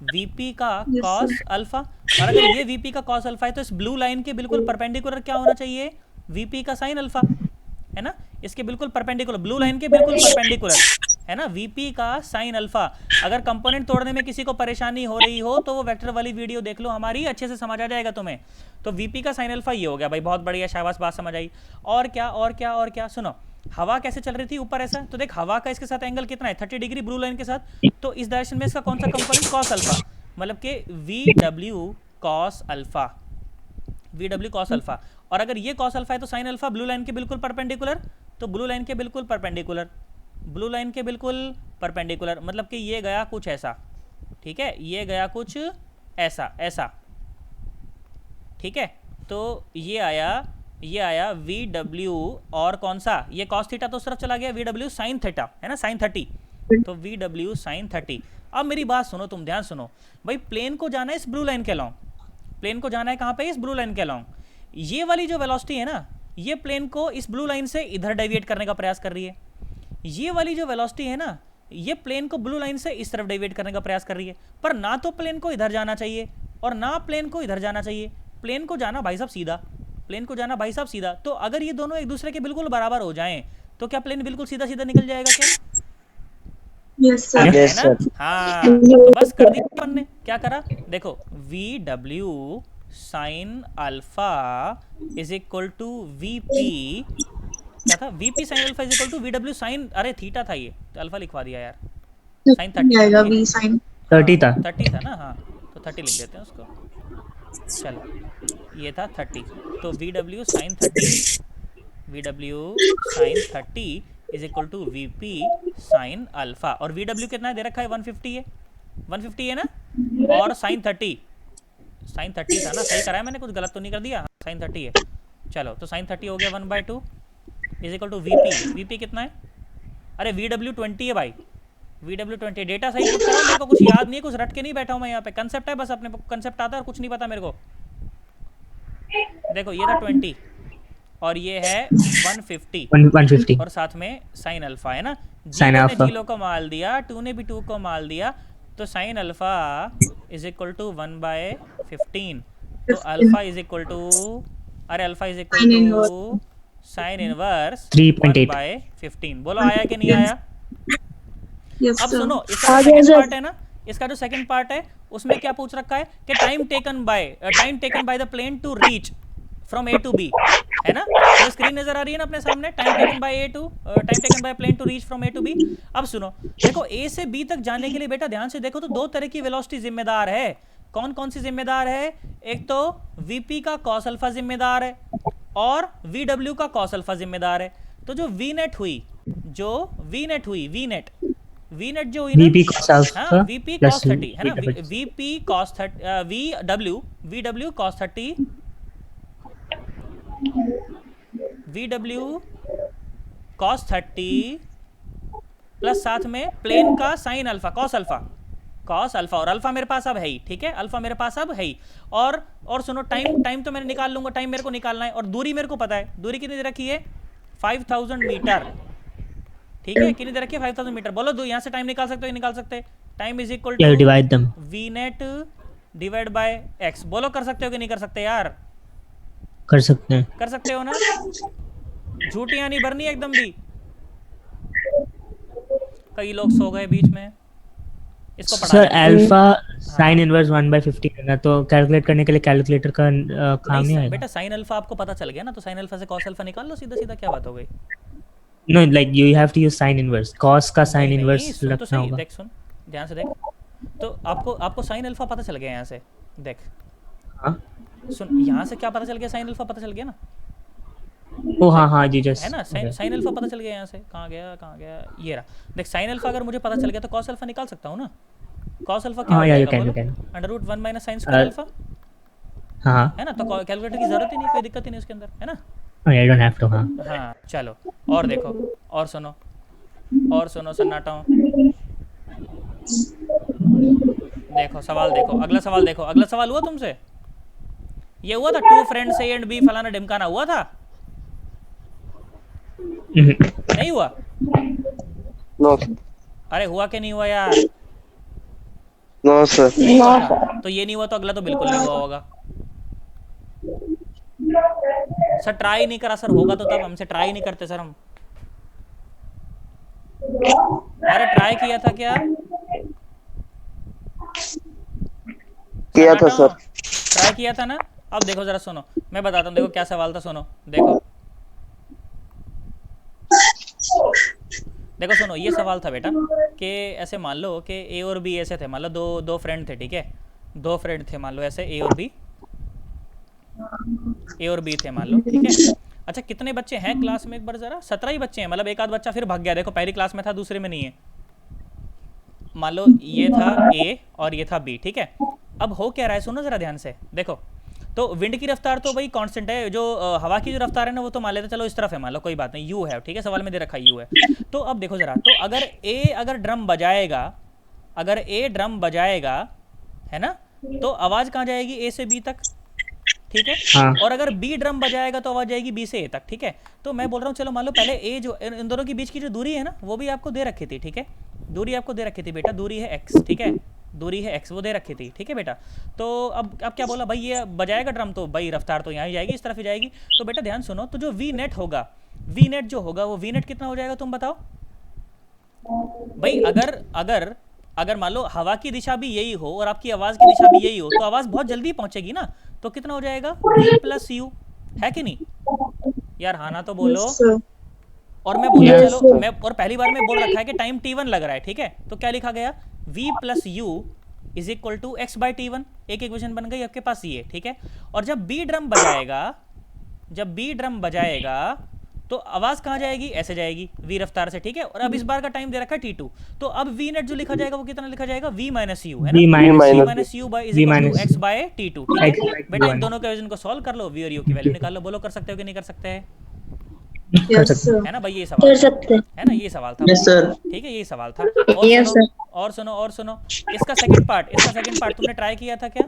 वीपी का कॉस अल्फा। और अगर ये वीपी का कॉस अल्फा है तो इस ब्लू लाइन के बिल्कुल परपेंडिकुलर क्या होना चाहिए, वीपी का साइन अल्फा, है ना। इसके बिल्कुल परपेंडिकुलर, ब्लू लाइन के बिल्कुल परपेंडिकुलर, है ना, वीपी का साइन अल्फा। अगर कंपोनेंट तोड़ने में किसी को परेशानी हो रही हो तो वो वेक्टर वाली वीडियो देख लो हमारी, अच्छे से समझ आ जाएगा तुम्हें। तो वीपी का साइन अल्फा ये हो गया भाई, बहुत बढ़िया, शाबाश, बात समझ आई। और क्या और क्या और क्या, सुनो, हवा कैसे चल रही थी ऊपर ऐसा, तो देख हवा का इसके साथ एंगल कितना है, 30 डिग्री ब्लू लाइन के साथ। तो इस डायरेक्शन में इसका कौन सा कंपोनेंट, कॉस अल्फा, मतलब कि V W cos alpha, V W cos alpha. और अगर ये कॉस अल्फा है तो साइन अल्फा ब्लू लाइन के बिल्कुल परपेंडिकुलर, तो ब्लू लाइन के बिल्कुल परपेंडिकुलर, ब्लू लाइन के बिल्कुल परपेंडिकुलर, मतलब कि ये गया कुछ ऐसा, ठीक है, ये गया कुछ ऐसा ऐसा, ठीक है। तो ये आया वी डब्ल्यू, और कौन सा, ये कॉस थीटा तो उस तरफ चला गया, वी डब्ल्यू साइन थीटा, है ना, साइन 30, तो वी डब्ल्यू साइन 30। अब मेरी बात सुनो, तुम ध्यान सुनो भाई, प्लेन को जाना है इस ब्लू लाइन के अलॉन्ग, प्लेन को जाना है कहाँ पे, इस ब्लू लाइन के अलॉन्ग। ये वाली जो वेलोसिटी है ना, ये प्लेन को इस ब्लू लाइन से इधर डेविएट करने का प्रयास कर रही है। ये वाली जो वेलोसिटी है ना, ये प्लेन को ब्लू लाइन से इस तरफ डेविएट करने का प्रयास कर रही है। पर ना तो प्लेन को इधर जाना चाहिए और ना प्लेन को इधर जाना चाहिए, प्लेन को जाना भाई साहब सीधा, प्लेन को जाना भाई साहब सीधा। तो अगर ये दोनों एक दूसरे के बिल्कुल बराबर हो जाएं तो क्या प्लेन बिल्कुल सीधा सीधा निकल जाएगा क्या? Yes sir. है Yes, ना? sir. हाँ, तो बस कर दिया अपन ने, क्या करा, देखो वी डब्ल्यू sine alpha is equal to v p, क्या था, v p sine alpha is equal to v डब्ल्यू साइन, अरे थीटा था ये, तो अल्फा लिखवा दिया यार, साइन 30 आएगा वी साइन 30 था, 30 था ना, हाँ, तो 30 लिख देते हैं उसको, चलो ये था 30, तो वी डब्ल्यू साइन 30, वी डब्ल्यू sine 30 is equal to v p sine alpha. और वी डब्ल्यू कितना है दे रखा है, 150 है, 150 है ना, और साइन 30, साइन 30 था ना, सही कराया मैंने, कुछ गलत तो नहीं कर दिया, साइन 30 है। चलो तो साइन 30 हो गया 1/2 is equal to v p, v p कितना है, अरे वी डब्ल्यू 20 है भाई, वी डब्ल्यू 20, डेटा सही कुछ करो, मेरे को कुछ याद नहीं है, कुछ रट के नहीं बैठा हूँ मैं यहाँ पे, कंसेप्ट है बस, अपने कंसेप्ट आता है और कुछ नहीं पता मेरे को। देखो ये था 20 और ये है 150 और साथ में साइन अल्फा, है ना, Sin ने alpha. जीरो को माल दिया, 2 ने भी 2 को माल दिया, तो sine alpha is equal to 1/15, तो अल्फा इज इक्वल टू, अरे alpha is equal to sine inverse 1/15। बोलो आया कि नहीं आया? यस अब सर। सुनो, इसका जो सेकंड पार्ट है ना, इसका जो सेकंड पार्ट है उसमें क्या पूछ रखा है कि time taken by the plane to reach from A to B, है ना, तो स्क्रीन नजर आ रही है ना अपने सामने, time taken by plane to reach from A to B. अब सुनो, देखो ए से बी तक जाने के लिए बेटा ध्यान से देखो तो दो तरह की वेलोसिटी जिम्मेदार है। कौन कौन सी जिम्मेदार है? एक तो वीपी का कॉस अल्फा जिम्मेदार है और वी डब्ल्यू का कॉस अल्फा जिम्मेदार है। तो जो वी नेट हुई वी नेट जो हुई ना, VP cos alpha हाँ, वीपी plus कॉस 30 है ना, VW. VP cos 30, v W cos 30, v W cos 30 plus साथ में प्लेन का साइन अल्फा कॉस अल्फा और अल्फा मेरे पास अब है ही, ठीक है, अल्फा मेरे पास अब है ही। और सुनो, टाइम तो मैं निकाल लूंगा, टाइम मेरे को निकालना है, और दूरी मेरे को पता है, दूरी कितनी दे रखी है, 5000 मीटर, ठीक है, कितनी दे रखी है, 5000 मीटर। बोलो दो, यहाँ से टाइम निकाल सकते हो, निकाल सकते, time is equal Yeah, to divide them. V net divide by x. बोलो कर सकते हो कि नहीं कर सकते यार? कर सकते हैं। कर सकते हो ना, झूठियां नहीं भरनी एकदम भी। कई लोग सो गए बीच में, इसको पढ़ा सर देते हैं। अल्फा साइन इनवर्स 1/15 है ना, तो कैलकुलेट करने के लिए कैलकुलेटर का काम नहीं आएगा। बेटा साइन अल्फा आपको पता चल गया ना, तो साइन अल्फा से कॉस अल्फा निकाल लो सीधा सीधा, क्या बात हो गई? No, like you have to use sine inverse, cos का साइन नहीं, इनवर्स सुन तो रखना सही, होगा। देख, सुन ध्यान से देख, तो आपको साइन अल्फा पता चल गया यहाँ से, देख हाँ, सुन, यहाँ से क्या पता चल गया, साइन अल्फा पता चल गया ना, ओ हाँ जी, जस्ट है ना, साइन अल्फा पता चल गया यहाँ से, कहाँ गया, ये रहा, देख साइन अल्फा अगर मुझे पता चल गया तो कॉस अल्फा निकाल सकता हूँ ना। कॉस अल्फा क्या हाँ, हो या जाएगा, you बोलो? can. √1 minus sine square alpha, हाँ है ना, तो कैलकुलेटर की जरूरत ही नहीं, कोई दिक्कत ही नहीं उसके अंदर, है ना। I don't have to, हाँ. हाँ चलो और देखो और सुनो सन्नाटा हूँ. देखो सवाल देखो, अगला सवाल देखो, अगला सवाल हुआ तुमसे? ये हुआ था two friends A and B फलाना ढिमकाना, हुआ था? नहीं हुआ? No sir. अरे हुआ कि नहीं हुआ यार? No sir. नहीं हुआ था? तो ये नहीं हुआ तो अगला तो बिल्कुल नहीं हुआ होगा. सर ट्राई नहीं करा सर, होगा तो तब, हमसे ट्राई नहीं करते सर हम. अरे ट्राई किया था क्या? किया था सर. ट्राई किया था ना. अब देखो जरा सुनो, मैं बताता हूँ, देखो क्या सवाल था, सुनो देखो. देखो सुनो, ये सवाल था बेटा कि ऐसे मान लो कि ए और बी ऐसे थे, मान लो दो फ्रेंड थे, ठीक है. दो फ्रेंड थे मान लो ऐसे, ए और बी थे मान लो, ठीक है. अच्छा कितने बच्चे हैं क्लास में, एक बार जरा? 17 ही बच्चे हैं, मतलब एक आध बच्चा फिर भाग गया. देखो पहली क्लास में था, दूसरे में नहीं है. मान लो ये था ए और ये था बी, ठीक है. अब हो क्या रहा है, सुनो जरा ध्यान से देखो. तो विंड की रफ्तार तो भाई कांस्टेंट है, जो हवा की जो रफ्तार है ना वो तो मान लेते चलो इस तरफ है, मान लो कोई बात नहीं, यू है, ठीक है, सवाल में दे रखा यू है. तो अब देखो जरा, तो अगर ड्रम बजाएगा, अगर ए ड्रम बजाएगा, है ना, तो आवाज़ कहाँ जाएगी? ए से बी तक, ठीक है. हाँ. और अगर बी ड्रम बजाएगा तो आवाज़ जाएगी बी से ए तक, ठीक है. तो मैं बोल रहा हूँ चलो मान लो पहले ए, जो इन दोनों के बीच की जो दूरी है ना वो भी आपको दे रखी थी, ठीक है. दूरी आपको दे रखी थी बेटा, दूरी है एक्स, ठीक है, दूरी है एक्स, वो दे रखी थी, ठीक है बेटा. तो अब क्या बोला भाई, ये बजाएगा ड्रम तो भाई रफ्तार तो यहाँ ही जाएगी, इस तरफ ही जाएगी. तो बेटा ध्यान सुनो, तो जो वी नेट होगा, वी नेट जो होगा वो वी नेट कितना हो जाएगा तुम बताओ भाई. अगर मान लो हवा की दिशा भी यही हो और आपकी आवाज़ की दिशा भी यही हो तो आवाज़ बहुत जल्दी पहुंचेगी ना. तो कितना हो जाएगा? v प्लस यू, है कि नहीं यार? हाँ ना तो बोलो. Yes, sir. और मैं बोला Yes, चलो, मैं और पहली बार में बोल रखा है कि टाइम t1 लग रहा है, ठीक है. तो क्या लिखा गया? v plus U is equal to X by T one. एक इक्वेशन बन गई आपके पास ये, ठीक है. और जब बी ड्रम बजाएगा तो आवाज़ कहाँ जाएगी? ऐसे जाएगी वी रफ्तार से, ठीक है. और अब इस बार का टाइम दे रखा है t2. तो अब वी नेट जो लिखा जाएगा वो कितना लिखा जाएगा? v माइनस यू, है ना. V minus v minus u by is equal to x by t2, ठीक X है. by बेटा इन T1. दोनों के वजन को सॉल्व कर लो, v और u की वैल्यू निकाल लो. बोलो कर सकते हो कि नहीं कर सकते हैं? Yes, sir. है ना भाई, ये सवाल था, है ना, ये सवाल था, Yes, sir. ठीक है, ये सवाल था. और सुनो इसका सेकंड पार्ट तुमने ट्राई किया था क्या?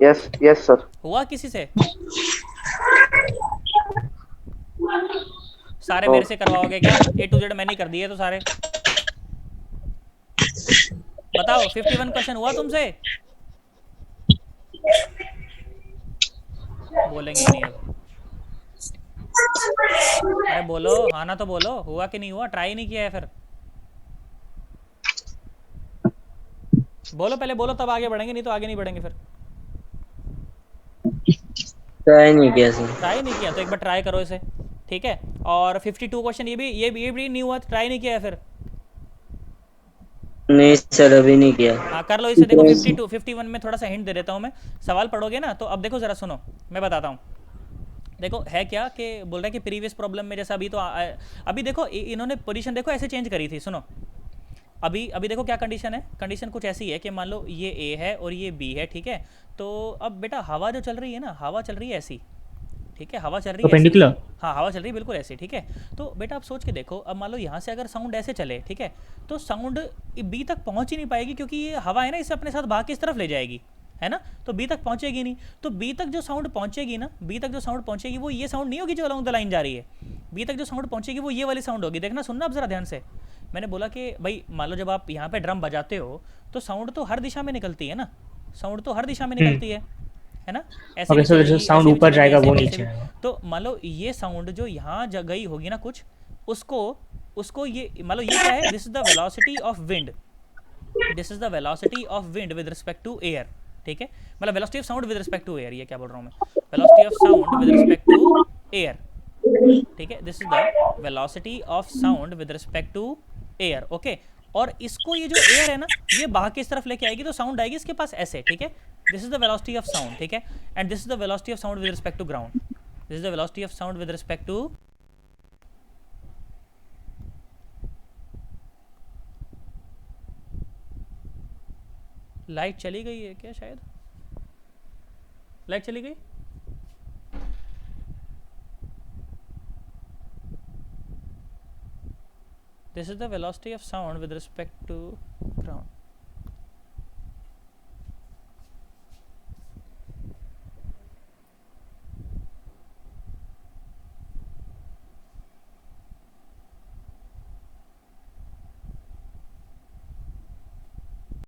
Yes yes sir. हुआ किसी से? सारे मेरे से करवाओगे क्या? A to Z मैंने कर दिए तो सारे. बताओ 51 क्वेश्चन हुआ तुमसे? बोलेंगे नहीं अब. अरे बोलो, हाँ ना तो बोलो, हुआ कि नहीं हुआ? ट्राई नहीं किया है फिर? बोलो पहले, बोलो तब आगे बढ़ेंगे, नहीं तो आगे नहीं बढ़ेंगे फिर. ट्राई नहीं किया सर. ट्राई नहीं किया तो एक बार ट्राई करो इसे, ठीक है. और 52 क्वेश्चन ये भी नहीं हुआ, ट्राई नहीं किया है फिर? नहीं सर, अभी नहीं किया. हाँ कर लो इसे. देखो 52 51 में थोड़ा सा हिंट दे देता हूँ मैं. सवाल पढ़ोगे ना तो अब देखो ज़रा सुनो, मैं बताता हूँ. देखो है क्या कि बोल रहा है कि प्रीवियस प्रॉब्लम में जैसा अभी तो अभी देखो इन्होंने पोजीशन देखो ऐसे चेंज करी थी. सुनो अभी देखो क्या कंडीशन है. कंडीशन कुछ ऐसी है कि मान लो ये ए है और ये बी है, ठीक है. तो अब बेटा हवा जो चल रही है ना, हवा चल रही है ऐसी, ठीक है, हवा चल रही है Perpendicular? हाँ हवा चल रही है बिल्कुल ऐसे, ठीक है. तो बेटा आप सोच के देखो, अब मान लो यहाँ से अगर साउंड ऐसे चले, ठीक है, तो साउंड बी तक पहुँच ही नहीं पाएगी, क्योंकि ये हवा है ना, इसे अपने साथ भाग के इस तरफ ले जाएगी, है ना. तो बी तक पहुँचेगी नहीं. तो बी तक जो साउंड पहुँचेगी ना, बी तक जो साउंड पहुँचेगी वो ये साउंड नहीं होगी जो अलॉन्ग द लाइन जा रही है. बी तक जो साउंड पहुँचेगी वो ये वाली साउंड होगी. देखना, सुनना आप ज़रा ध्यान से. मैंने बोला कि भाई मान लो जब आप यहाँ पे ड्रम बजाते हो तो साउंड तो हर दिशा में निकलती है ना, साउंड तो हर दिशा में निकलती है ना. ऐसे Okay, भी so जो चलेगी, sound ऐसे भी ऊपर चलेगी, जाएगा ऐसे वो भी, नीचे ऐसे भी. आएगा. तो मान लो ये साउंड जो यहाँ गई होगी ना कुछ, उसको ये मान लो ये क्या है, this is the velocity of wind, this is the velocity of wind with respect to air, ठीक है. मतलब velocity of sound with respect to air, ये क्या बोल रहा हूँ मैं, velocity of sound with respect to air, ठीक है. This is the velocity of sound with respect to air, okay. और इसको ये जो एयर है ना ये बाहर की इस तरफ लेके आएगी तो साउंड आएगी इसके पास ऐसे, ठीक है. This is the velocity of sound, ठीक है. And this is the velocity of sound with respect to ground, this is the velocity of sound with respect to. Light चली गई है क्या? शायद लाइट चली गई. This is the velocity of sound with respect to